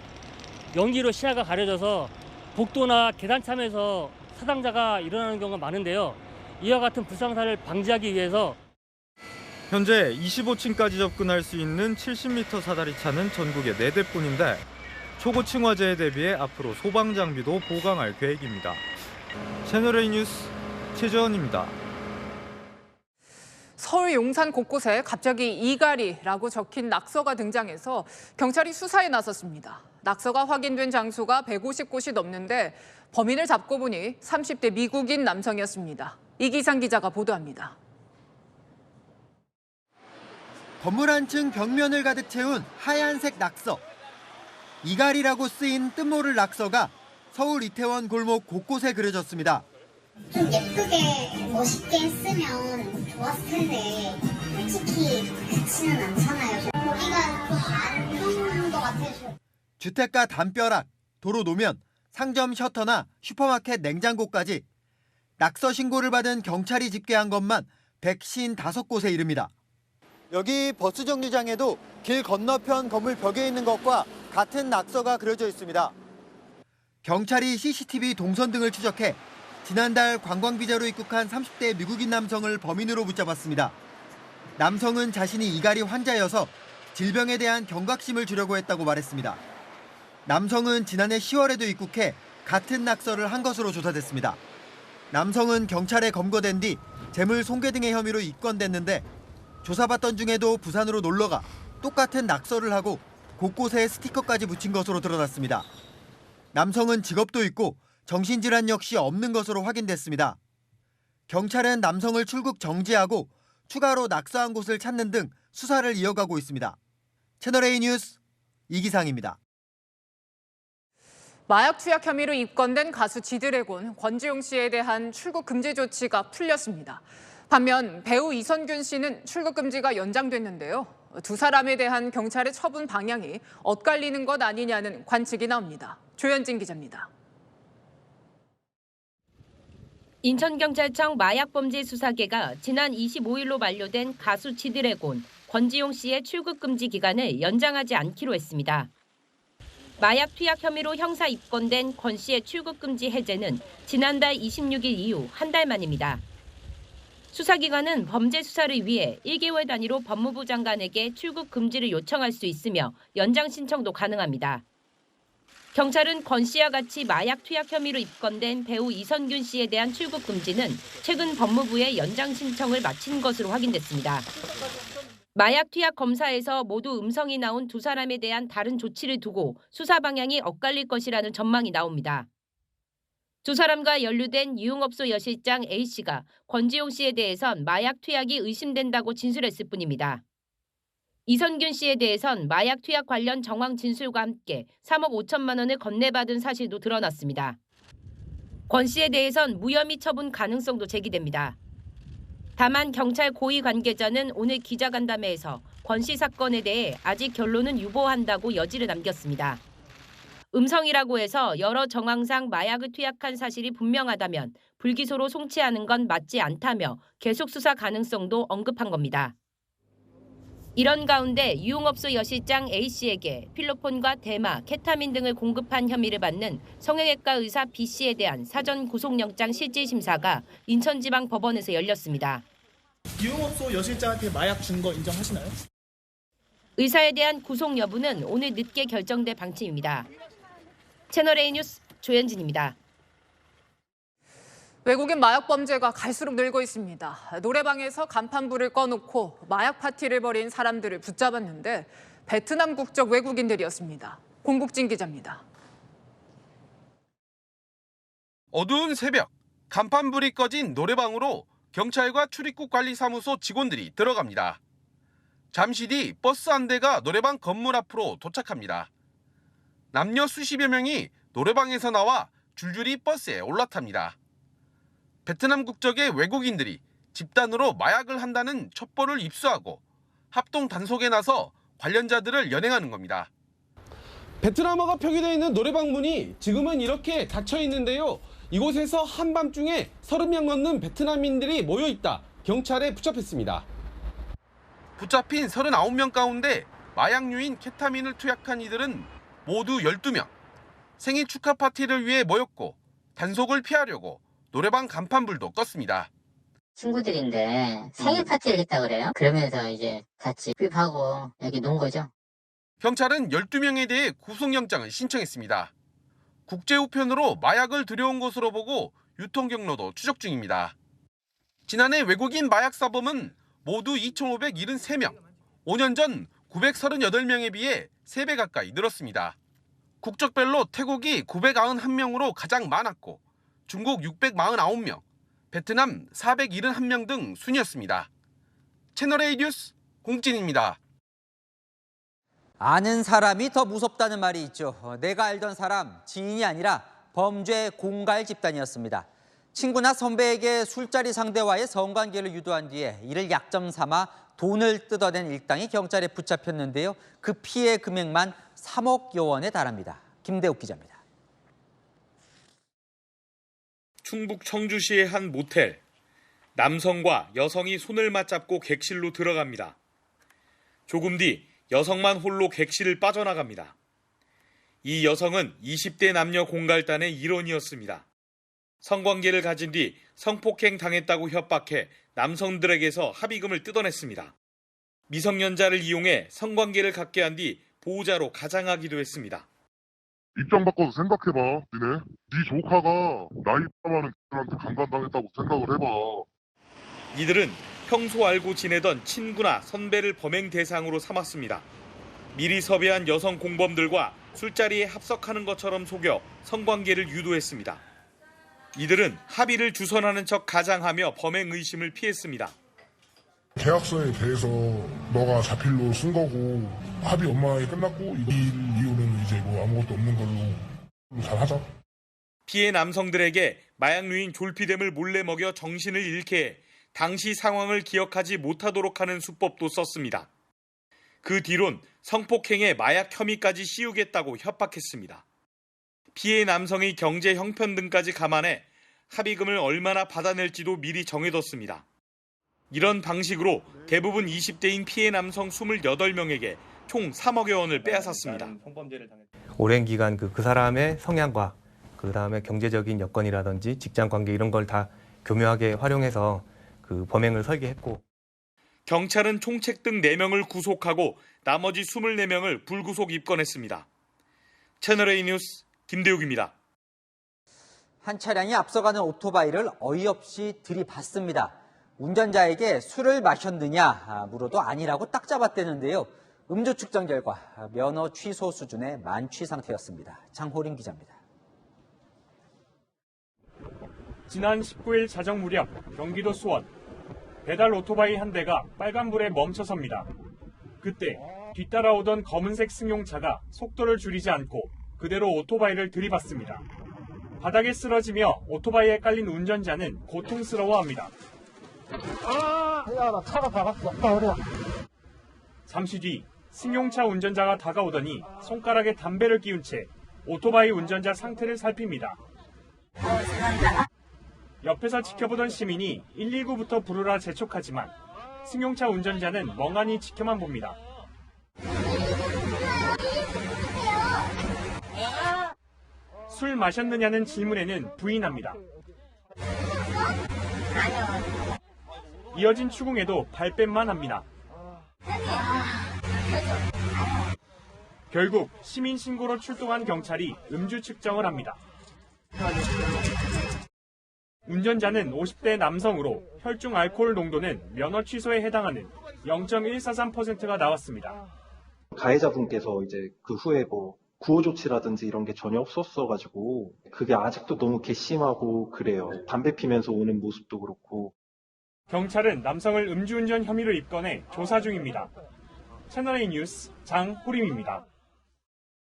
연기로 시야가 가려져서 복도나 계단참에서 사상자가 일어나는 경우가 많은데요. 이와 같은 불상사를 방지하기 위해서
현재 25층까지 접근할 수 있는 70m 사다리차는 전국에 4대뿐인데 초고층 화재에 대비해 앞으로 소방 장비도 보강할 계획입니다. 채널A 뉴스 최재원입니다.
서울 용산 곳곳에 갑자기 이갈이라고 적힌 낙서가 등장해서 경찰이 수사에 나섰습니다. 낙서가 확인된 장소가 150곳이 넘는데 범인을 잡고 보니 30대 미국인 남성이었습니다. 이기상 기자가 보도합니다.
건물 한층 벽면을 가득 채운 하얀색 낙서. 이갈이라고 쓰인 뜻모를 낙서가 서울 이태원 골목 곳곳에 그려졌습니다.
좀 예쁘게 멋있게 했으면 좋았을 텐데 솔직히 그렇지는 않잖아요. 우리가 좀 안 좋은 것 같아요.
주택가 담벼락, 도로 노면, 상점 셔터나 슈퍼마켓 냉장고까지 낙서 신고를 받은 경찰이 집계한 것만 155곳에 이릅니다. 여기 버스 정류장에도 길 건너편 건물 벽에 있는 것과 같은 낙서가 그려져 있습니다. 경찰이 CCTV 동선 등을 추적해 지난달 관광비자로 입국한 30대 미국인 남성을 범인으로 붙잡았습니다. 남성은 자신이 이갈이 환자여서 질병에 대한 경각심을 주려고 했다고 말했습니다. 남성은 지난해 10월에도 입국해 같은 낙서를 한 것으로 조사됐습니다. 남성은 경찰에 검거된 뒤 재물 손괴 등의 혐의로 입건됐는데 조사받던 중에도 부산으로 놀러가 똑같은 낙서를 하고 곳곳에 스티커까지 붙인 것으로 드러났습니다. 남성은 직업도 있고 정신질환 역시 없는 것으로 확인됐습니다. 경찰은 남성을 출국 정지하고 추가로 낙서한 곳을 찾는 등 수사를 이어가고 있습니다. 채널A 뉴스 이기상입니다.
마약 투약 혐의로 입건된 가수 지드래곤 권지용 씨에 대한 출국 금지 조치가 풀렸습니다. 반면 배우 이선균 씨는 출국 금지가 연장됐는데요. 두 사람에 대한 경찰의 처분 방향이 엇갈리는 것 아니냐는 관측이 나옵니다. 조현진 기자입니다.
인천경찰청 마약범죄수사계가 지난 25일로 만료된 가수 지드래곤 권지용 씨의 출국 금지 기간을 연장하지 않기로 했습니다. 마약 투약 혐의로 형사 입건된 권 씨의 출국 금지 해제는 지난달 26일 이후 한 달 만입니다. 수사기관은 범죄 수사를 위해 1개월 단위로 법무부 장관에게 출국 금지를 요청할 수 있으며 연장 신청도 가능합니다. 경찰은 권 씨와 같이 마약 투약 혐의로 입건된 배우 이선균 씨에 대한 출국 금지는 최근 법무부에 연장 신청을 마친 것으로 확인됐습니다. 마약 투약 검사에서 모두 음성이 나온 두 사람에 대한 다른 조치를 두고 수사 방향이 엇갈릴 것이라는 전망이 나옵니다. 두 사람과 연루된 유흥업소 여실장 A씨가 권지용 씨에 대해선 마약 투약이 의심된다고 진술했을 뿐입니다. 이선균 씨에 대해선 마약 투약 관련 정황 진술과 함께 3억 5천만 원을 건네받은 사실도 드러났습니다. 권 씨에 대해선 무혐의 처분 가능성도 제기됩니다. 다만 경찰 고위 관계자는 오늘 기자간담회에서 권 씨 사건에 대해 아직 결론은 유보한다고 여지를 남겼습니다. 음성이라고 해서 여러 정황상 마약을 투약한 사실이 분명하다면 불기소로 송치하는 건 맞지 않다며 계속 수사 가능성도 언급한 겁니다. 이런 가운데 유흥업소 여실장 A씨에게 필로폰과 대마, 케타민 등을 공급한 혐의를 받는 성형외과 의사 B씨에 대한 사전 구속영장 실질심사가 인천지방법원에서 열렸습니다.
유흥업소 여실장한테 마약 준 거 인정하시나요?
의사에 대한 구속 여부는 오늘 늦게 결정될 방침입니다. 채널A 뉴스 조현진입니다.
외국인 마약 범죄가 갈수록 늘고 있습니다. 노래방에서 간판불을 꺼놓고 마약 파티를 벌인 사람들을 붙잡았는데 베트남 국적 외국인들이었습니다. 공국진 기자입니다.
어두운 새벽, 간판불이 꺼진 노래방으로 경찰과 출입국 관리사무소 직원들이 들어갑니다. 잠시 뒤 버스 한 대가 노래방 건물 앞으로 도착합니다. 남녀 수십여 명이 노래방에서 나와 줄줄이 버스에 올라탑니다. 베트남 국적의 외국인들이 집단으로 마약을 한다는 첩보를 입수하고 합동 단속에 나서 관련자들을 연행하는 겁니다.
베트남어가 표기되어 있는 노래방 문이 지금은 이렇게 닫혀 있는데요. 이곳에서 한밤중에 30명 넘는 베트남인들이 모여있다 경찰에 붙잡혔습니다.
붙잡힌 39명 가운데 마약류인 케타민을 투약한 이들은 모두 12명. 생일 축하 파티를 위해 모였고 단속을 피하려고 노래방 간판불도 껐습니다.
친구들인데 생일 파티를 했다 그래요? 그러면서 이제 같이 삐하고 여기 논 거죠.
경찰은 12명에 대해 구속영장을 신청했습니다. 국제우편으로 마약을 들여온 것으로 보고 유통 경로도 추적 중입니다. 지난해 외국인 마약 사범은 모두 2,573명, 5년 전 938명에 비해 3배 가까이 늘었습니다. 국적별로 태국이 991명으로 가장 많았고 중국 649명, 베트남 471명 등 순이었습니다. 채널A 뉴스 공진입니다.
아는 사람이 더 무섭다는 말이 있죠. 내가 알던 사람, 지인이 아니라 범죄 공갈 집단이었습니다. 친구나 선배에게 술자리 상대와의 성관계를 유도한 뒤에 이를 약점 삼아 돈을 뜯어낸 일당이 경찰에 붙잡혔는데요. 그 피해 금액만 3억여 원에 달합니다. 김대욱 기자입니다.
충북 청주시의 한 모텔. 남성과 여성이 손을 맞잡고 객실로 들어갑니다. 조금 뒤 여성만 홀로 객실을 빠져나갑니다. 이 여성은 20대 남녀 공갈단의 일원이었습니다. 성관계를 가진 뒤 성폭행 당했다고 협박해 남성들에게서 합의금을 뜯어냈습니다. 미성년자를 이용해 성관계를 갖게 한 뒤 보호자로 가장하기도 했습니다.
입장 바꿔서 생각해봐. 네 조카가 나이 많은 애들한테 강간당했다고 생각을 해봐.
이들은 평소 알고 지내던 친구나 선배를 범행 대상으로 삼았습니다. 미리 섭외한 여성 공범들과 술자리에 합석하는 것처럼 속여 성관계를 유도했습니다. 이들은 합의를 주선하는 척 가장하며 범행 의심을 피했습니다.
계약서에 대해서 너가 자필로 쓴 거고 합의 원만하게 끝났고 이 이후로는 이제 뭐 아무것도 없는 걸로 잘 하자.
피해 남성들에게 마약류인 졸피뎀을 몰래 먹여 정신을 잃게 해 당시 상황을 기억하지 못하도록 하는 수법도 썼습니다. 그 뒤론 성폭행에 마약 혐의까지 씌우겠다고 협박했습니다. 피해 남성의 경제 형편 등까지 감안해 합의금을 얼마나 받아낼지도 미리 정해뒀습니다. 이런 방식으로 대부분 20대인 피해 남성 28명에게 총 3억여 원을 빼앗았습니다.
오랜 기간 그 사람의 성향과 그 다음에 경제적인 여건이라든지 직장 관계 이런 걸 다 교묘하게 활용해서 그 범행을 설계했고.
경찰은 총책 등 4명을 구속하고 나머지 24명을 불구속 입건했습니다. 채널A 뉴스 김대욱입니다.
한 차량이 앞서가는 오토바이를 어이없이 들이받습니다. 운전자에게 술을 마셨느냐 물어도 아니라고 딱 잡았대는데요. 음주 측정 결과 면허 취소 수준의 만취 상태였습니다. 장호림 기자입니다.
지난 19일 자정 무렵 경기도 수원 배달 오토바이 한 대가 빨간불에 멈춰섭니다. 그때 뒤따라오던 검은색 승용차가 속도를 줄이지 않고 그대로 오토바이를 들이받습니다. 바닥에 쓰러지며 오토바이에 깔린 운전자는 고통스러워합니다. 나 차가 박았어. 잠시 뒤 승용차 운전자가 다가오더니 손가락에 담배를 끼운 채 오토바이 운전자 상태를 살핍니다. 옆에서 지켜보던 시민이 119부터 부르라 재촉하지만 승용차 운전자는 멍하니 지켜만 봅니다. 술 마셨느냐는 질문에는 부인합니다. 이어진 추궁에도 발뺌만 합니다. 결국 시민 신고로 출동한 경찰이 음주 측정을 합니다. 운전자는 50대 남성으로 혈중 알코올 농도는 면허 취소에 해당하는 0.143%가 나왔습니다.
가해자분께서 이제 그 후에 뭐 구호 조치라든지 이런 게 전혀 없었어가지고 그게 아직도 너무 괘씸하고 그래요. 담배 피면서 오는 모습도 그렇고.
경찰은 남성을 음주운전 혐의로 입건해 조사 중입니다. 채널A 뉴스 장호림입니다.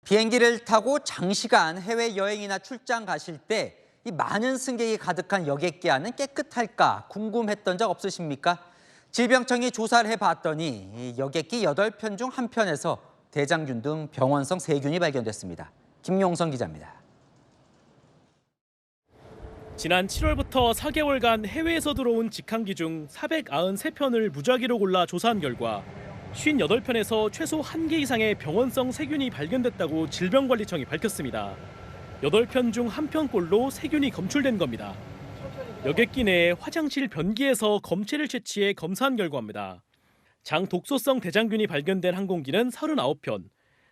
비행기를 타고 장시간 해외여행이나 출장 가실 때 이 많은 승객이 가득한 여객기 안은 깨끗할까 궁금했던 적 없으십니까? 질병청이 조사를 해봤더니 이 여객기 8편 중 1편에서 대장균 등 병원성 세균이 발견됐습니다. 김용선 기자입니다.
지난 7월부터 4개월간 해외에서 들어온 직항기 중 493편을 무작위로 골라 조사한 결과 58편에서 최소 1개 이상의 병원성 세균이 발견됐다고 질병관리청이 밝혔습니다. 8편 중 1편꼴로 세균이 검출된 겁니다. 여객기 내 화장실 변기에서 검체를 채취해 검사한 결과입니다. 장 독소성 대장균이 발견된 항공기는 39편,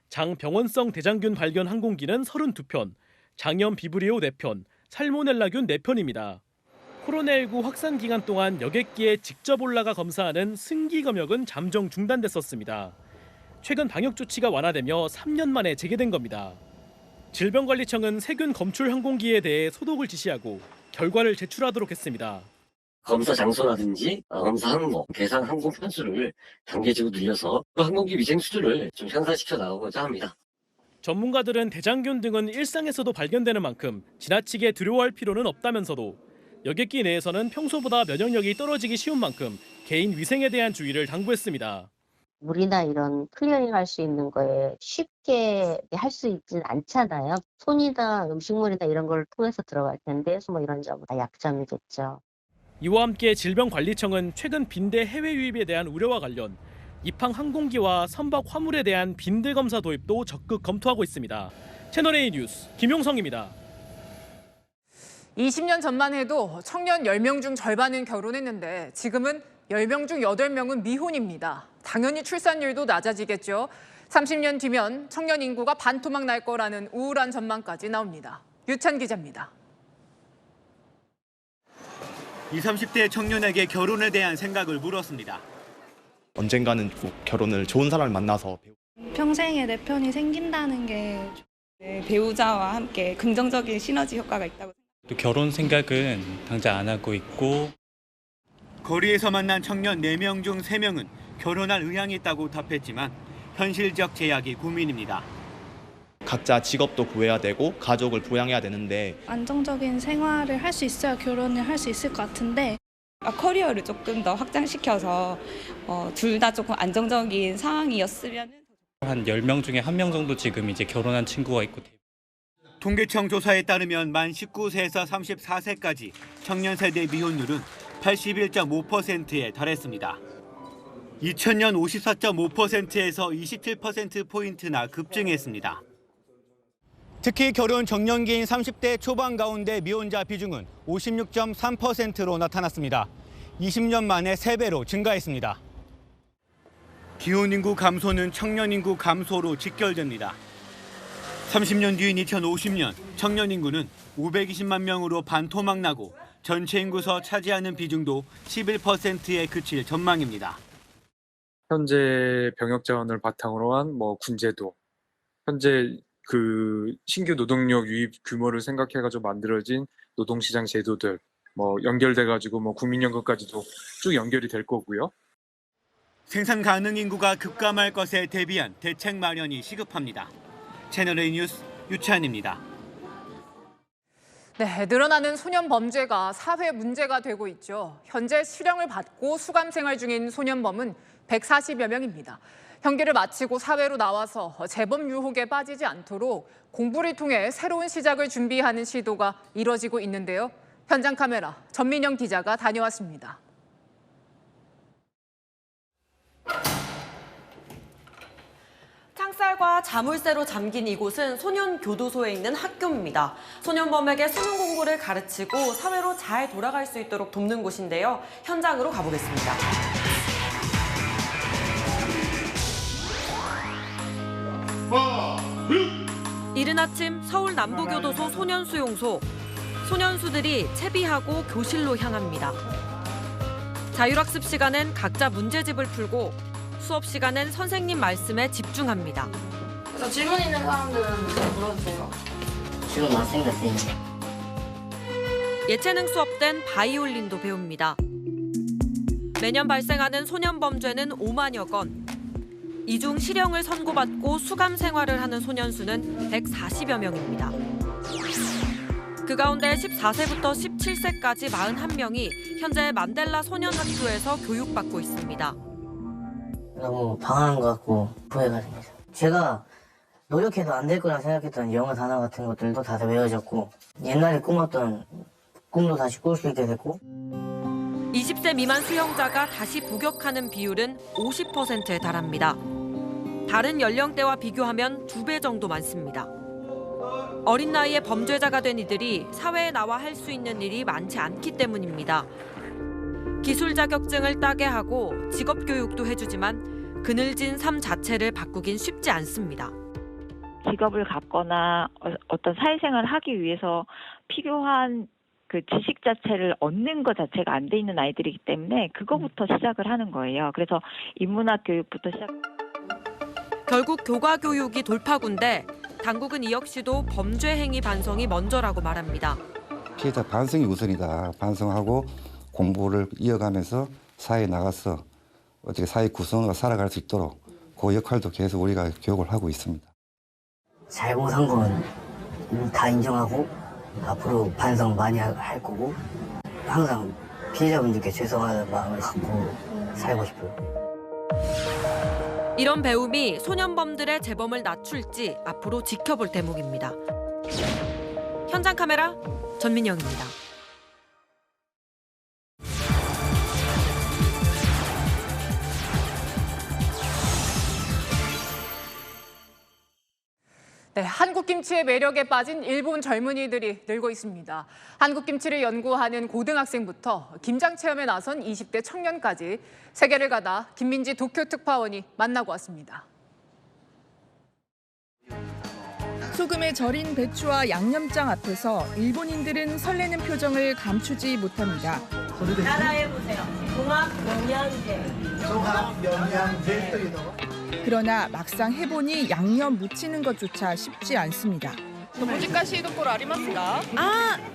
장 병원성 대장균 발견 항공기는 32편, 장염 비브리오 4편, 살모넬라균 4편입니다. 코로나19 확산 기간 동안 여객기에 직접 올라가 검사하는 승기 검역은 잠정 중단됐었습니다. 최근 방역 조치가 완화되며 3년 만에 재개된 겁니다. 질병관리청은 세균 검출 항공기에 대해 소독을 지시하고 결과를 제출하도록 했습니다.
검사 장소라든지 검사 항목, 계산 항공 편수를 단계적으로 늘려서 항공기 위생 수준을 좀 향상시켜 나가고자 합니다.
전문가들은 대장균 등은 일상에서도 발견되는 만큼 지나치게 두려워할 필요는 없다면서도 여객기 내에서는 평소보다 면역력이 떨어지기 쉬운 만큼 개인 위생에 대한 주의를 당부했습니다.
물이나 이런 클리어링 할 수 있는 거에 쉽게 할 수 있진 않잖아요. 손이나 음식물이나 이런 걸 통해서 들어갈 텐데 뭐 이런 점은 다 약점이겠죠.
이와 함께 질병관리청은 최근 빈대 해외 유입에 대한 우려와 관련 입항 항공기와 선박 화물에 대한 빈대 검사 도입도 적극 검토하고 있습니다. 채널A 뉴스 김용성입니다.
20년 전만 해도 청년 10명 중 절반은 결혼했는데 지금은 10명 중 8명은 미혼입니다. 당연히 출산율도 낮아지겠죠. 30년 뒤면 청년 인구가 반토막 날 거라는 우울한 전망까지 나옵니다. 유찬 기자입니다.
20, 30대 청년에게 결혼에 대한 생각을 물었습니다.
언젠가는 꼭 결혼을 좋은 사람을 만나서
평생에 내 편이 생긴다는 게 배우자와 함께 긍정적인 시너지 효과가 있다고 생각합니다.
또 결혼 생각은 당장 안 하고 있고
거리에서 만난 청년 4명 중 3명은 결혼할 의향이 있다고 답했지만 현실적 제약이 고민입니다.
각자 직업도 구해야 되고 가족을 부양해야 되는데
안정적인 생활을 할 수 있어야 결혼을 할 수 있을 것 같은데
커리어를 조금 더 확장시켜서 둘 다 조금 안정적인 상황이었으면
한 10명 중에 1명 정도 지금 이제 결혼한 친구가 있고.
통계청 조사에 따르면 만 19세에서 34세까지 청년 세대 미혼율은 81.5%에 달했습니다. 2000년 54.5%에서 27%포인트나 급증했습니다. 특히 결혼 정년기인 30대 초반 가운데 미혼자 비중은 56.3%로 나타났습니다. 20년 만에 3배로 증가했습니다. 기혼 인구 감소는 청년 인구 감소로 직결됩니다. 30년 뒤인 2050년 청년 인구는 520만 명으로 반토막 나고 전체 인구서 차지하는 비중도 11%에 그칠 전망입니다.
현재 병역 자원을 바탕으로 한 군제도, 현재 그 신규 노동력 유입 규모를 생각해가지고 만들어진 노동시장 제도들 연결돼가지고 국민연금까지도 쭉 연결이 될 거고요.
생산 가능 인구가 급감할 것에 대비한 대책 마련이 시급합니다. 채널A 뉴스 유찬입니다.
네, 늘어나는 소년 범죄가 사회 문제가 되고 있죠. 현재 실형을 받고 수감 생활 중인 소년범은 140여 명입니다. 형기를 마치고 사회로 나와서 재범 유혹에 빠지지 않도록 공부를 통해 새로운 시작을 준비하는 시도가 이뤄지고 있는데요. 현장 카메라 전민영 기자가 다녀왔습니다.
창살과 자물쇠로 잠긴 이곳은 소년교도소에 있는 학교입니다. 소년범에게 수능 공부를 가르치고 사회로 잘 돌아갈 수 있도록 돕는 곳인데요. 현장으로 가보겠습니다. 이른 아침 서울 남부교도소 소년수용소. 소년수들이 채비하고 교실로 향합니다. 자율학습 시간엔 각자 문제집을 풀고 수업 시간엔 선생님 말씀에 집중합니다.
그래서 질문 있는 사람들은 물어주세요.
지금 학생들
예체능 수업 땐 바이올린도 배웁니다. 매년 발생하는 소년 범죄는 5만여 건. 이 중 실형을 선고받고 수감 생활을 하는 소년 수는 140여 명입니다. 그 가운데 14세부터 17세까지 41명이 현재 만델라 소년학교에서 교육받고 있습니다.
너무 방황한 것 같고 후회가 됩니다. 제가 노력해도 안 될 거라 생각했던 영어 단어 같은 것들도 다 외워졌고 옛날에 꿈었던 꿈도 다시 꿀 수 있게 됐고
20세 미만 수형자가 다시 복역하는 비율은 50%에 달합니다. 다른 연령대와 비교하면 2배 정도 많습니다. 어린 나이에 범죄자가 된 이들이 사회에 나와 할 수 있는 일이 많지 않기 때문입니다. 기술 자격증을 따게 하고 직업 교육도 해주지만 그늘진 삶 자체를 바꾸긴 쉽지 않습니다.
직업을 갖거나 어떤 사회생활을 하기 위해서 필요한 그 지식 자체를 얻는 것 자체가 안 돼 있는 아이들이기 때문에 그거부터 시작을 하는 거예요. 그래서 인문학 교육부터 시작.
결국 교과 교육이 돌파구인데 당국은 이 역시도 범죄 행위 반성이 먼저라고 말합니다.
피해자 반성이 우선이다. 반성하고 공부를 이어가면서 사회에 나가서 어떻게 사회 구성으로 살아갈 수 있도록 그 역할도 계속 우리가 교육을 하고 있습니다.
잘못한 건 다 인정하고 앞으로 반성 많이 할 거고 항상 피해자분들께 죄송하다는 마음을 갖고 살고 싶어요.
이런 배움이 소년범들의 재범을 낮출지 앞으로 지켜볼 대목입니다. 현장 카메라 전민영입니다.
네, 한국 김치의 매력에 빠진 일본 젊은이들이 늘고 있습니다. 한국 김치를 연구하는 고등학생부터 김장 체험에 나선 20대 청년까지 세계를 가다 김민지 도쿄 특파원이 만나고 왔습니다.
소금에 절인 배추와 양념장 앞에서 일본인들은 설레는 표정을 감추지 못합니다.
따라해보세요. 종합영양제.
그러나 막상 해보니 양념 묻히는 것조차 쉽지 않습니다.
難しいところありますか？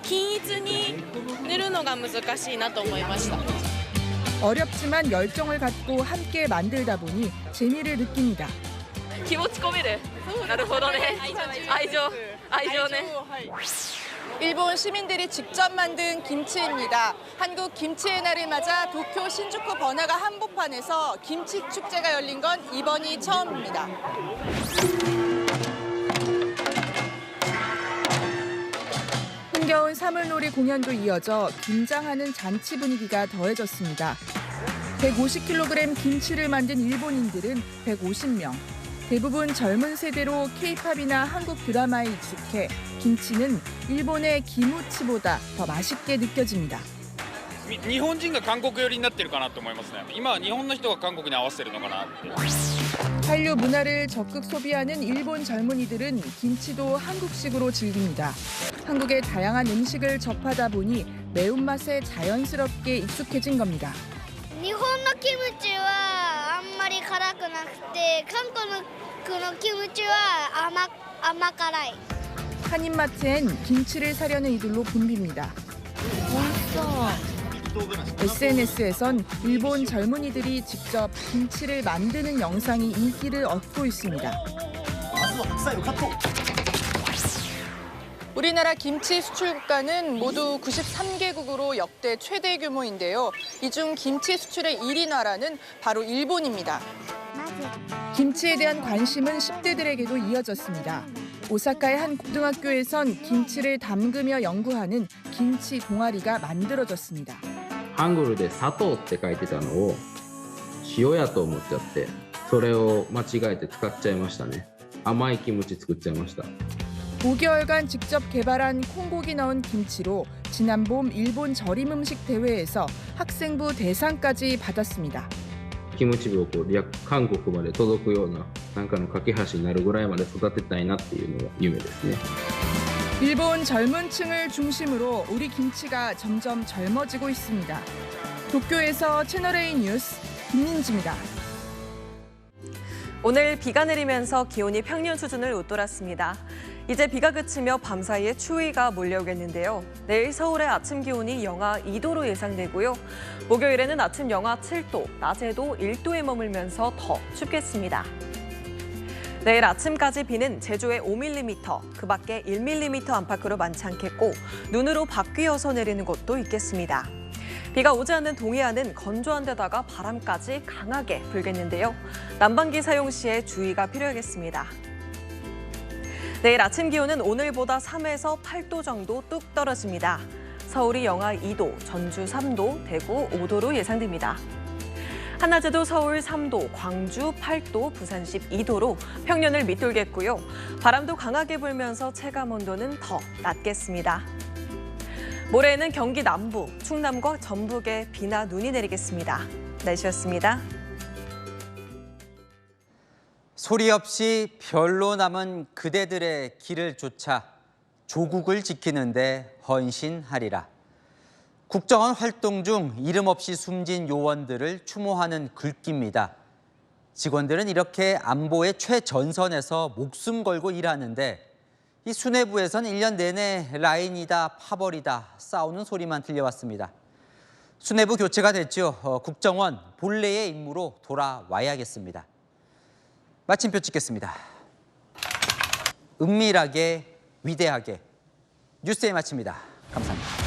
均一に塗るのが難しいなと思いました。
어렵지만 열정을 갖고 함께 만들다 보니 재미를 느낍니다.
気持ち込める。なるほどね。愛情ね。
일본 시민들이 직접 만든 김치입니다. 한국 김치의 날을 맞아 도쿄 신주쿠 번화가 한복판에서 김치 축제가 열린 건 이번이 처음입니다. 흥겨운 사물놀이 공연도 이어져 긴장하는 잔치 분위기가 더해졌습니다. 150kg 김치를 만든 일본인들은 150명. 대부분 젊은 세대로 K-팝이나 한국 드라마에 익숙해 김치는 일본의 기무치보다 더 맛있게 느껴집니다.
日本人が韓国寄りになってるかなと思いますね。今は日本の人が韓国に合わせてるのかなって。
한류 문화를 적극 소비하는 일본 젊은이들은 김치도 한국식으로 즐깁니다. 한국의 다양한 음식을 접하다 보니 매운맛에 자연스럽게 익숙해진 겁니다.
日本のキムチはあんまり辛くなくて、韓国のキムチは甘辛い.
한인마트엔 김치를 사려는 이들로 붐빕니다. SNS에선 일본 젊은이들이 직접 김치를 만드는 영상이 인기를 얻고 있습니다. 우리나라 김치 수출 국가는 모두 93개국으로 역대 최대 규모인데요. 이 중 김치 수출의 1위 나라는 바로 일본입니다. 김치에 대한 관심은 10대들에게도 이어졌습니다. 오사카의 한 고등학교에선 김치를 담그며 연구하는 김치 동아리가 만들어졌습니다.
한글로 砂糖って書いてたのを塩やと思っちゃって、それを間違えて使っちゃいましたね。甘いキムチ作っちゃいました。
5개월간 직접 개발한 콩고기 넣은 김치로 지난 봄 일본 절임 음식 대회에서 학생부 대상까지 받았습니다.
キムチ部を韓国まで届くようななんかの架け橋になるぐらいまで育てたいなっていうのが夢ですね.
일본 젊은 층을 중심으로 우리 김치가 점점 젊어지고 있습니다. 도쿄에서 채널A 뉴스 김민지입니다.
오늘 비가 내리면서 기온이 평년 수준을 웃돌았습니다. 이제 비가 그치며 밤사이에 추위가 몰려오겠는데요. 내일 서울의 아침 기온이 영하 2도로 예상되고요. 목요일에는 아침 영하 7도, 낮에도 1도에 머물면서 더 춥겠습니다. 내일 아침까지 비는 제주에 5mm, 그 밖에 1mm 안팎으로 많지 않겠고 눈으로 바뀌어서 내리는 곳도 있겠습니다. 비가 오지 않는 동해안은 건조한 데다가 바람까지 강하게 불겠는데요. 난방기 사용 시에 주의가 필요하겠습니다. 내일 아침 기온은 오늘보다 3에서 8도 정도 뚝 떨어집니다. 서울이 영하 2도, 전주 3도, 대구 5도로 예상됩니다. 한낮에도 서울 3도, 광주 8도, 부산 12도로 평년을 밑돌겠고요. 바람도 강하게 불면서 체감 온도는 더 낮겠습니다. 모레에는 경기 남부, 충남과 전북에 비나 눈이 내리겠습니다. 날씨였습니다.
소리 없이 별로 남은 그대들의 길을 쫓아 조국을 지키는데 헌신하리라. 국정원 활동 중 이름 없이 숨진 요원들을 추모하는 글귀입니다. 직원들은 이렇게 안보의 최전선에서 목숨 걸고 일하는데 이 수뇌부에선 1년 내내 라인이다, 파벌이다 싸우는 소리만 들려왔습니다. 수뇌부 교체가 됐죠. 국정원 본래의 임무로 돌아와야겠습니다. 마침표 찍겠습니다. 은밀하게, 위대하게. 뉴스에 마칩니다. 감사합니다.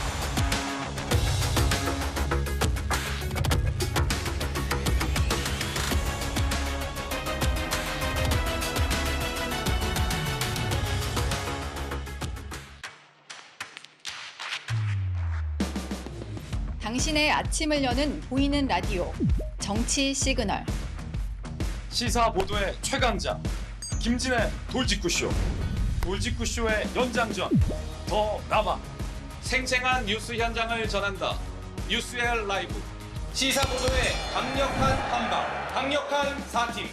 당신의 아침을 여는 보이는 라디오, 정치 시그널.
시사 보도의 최강자, 김진의 돌직구쇼. 돌직구쇼의 연장전, 더 남아. 생생한 뉴스 현장을 전한다. 뉴스의 라이브. 시사 보도의 강력한 한방, 강력한 4팀.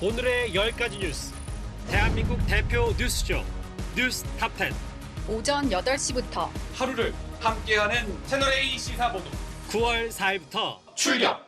오늘의 10가지 뉴스. 대한민국 대표 뉴스쇼, 뉴스 탑10.
오전 8시부터
하루를 함께하는 채널A 시사 보도.
9월 4일부터
출격!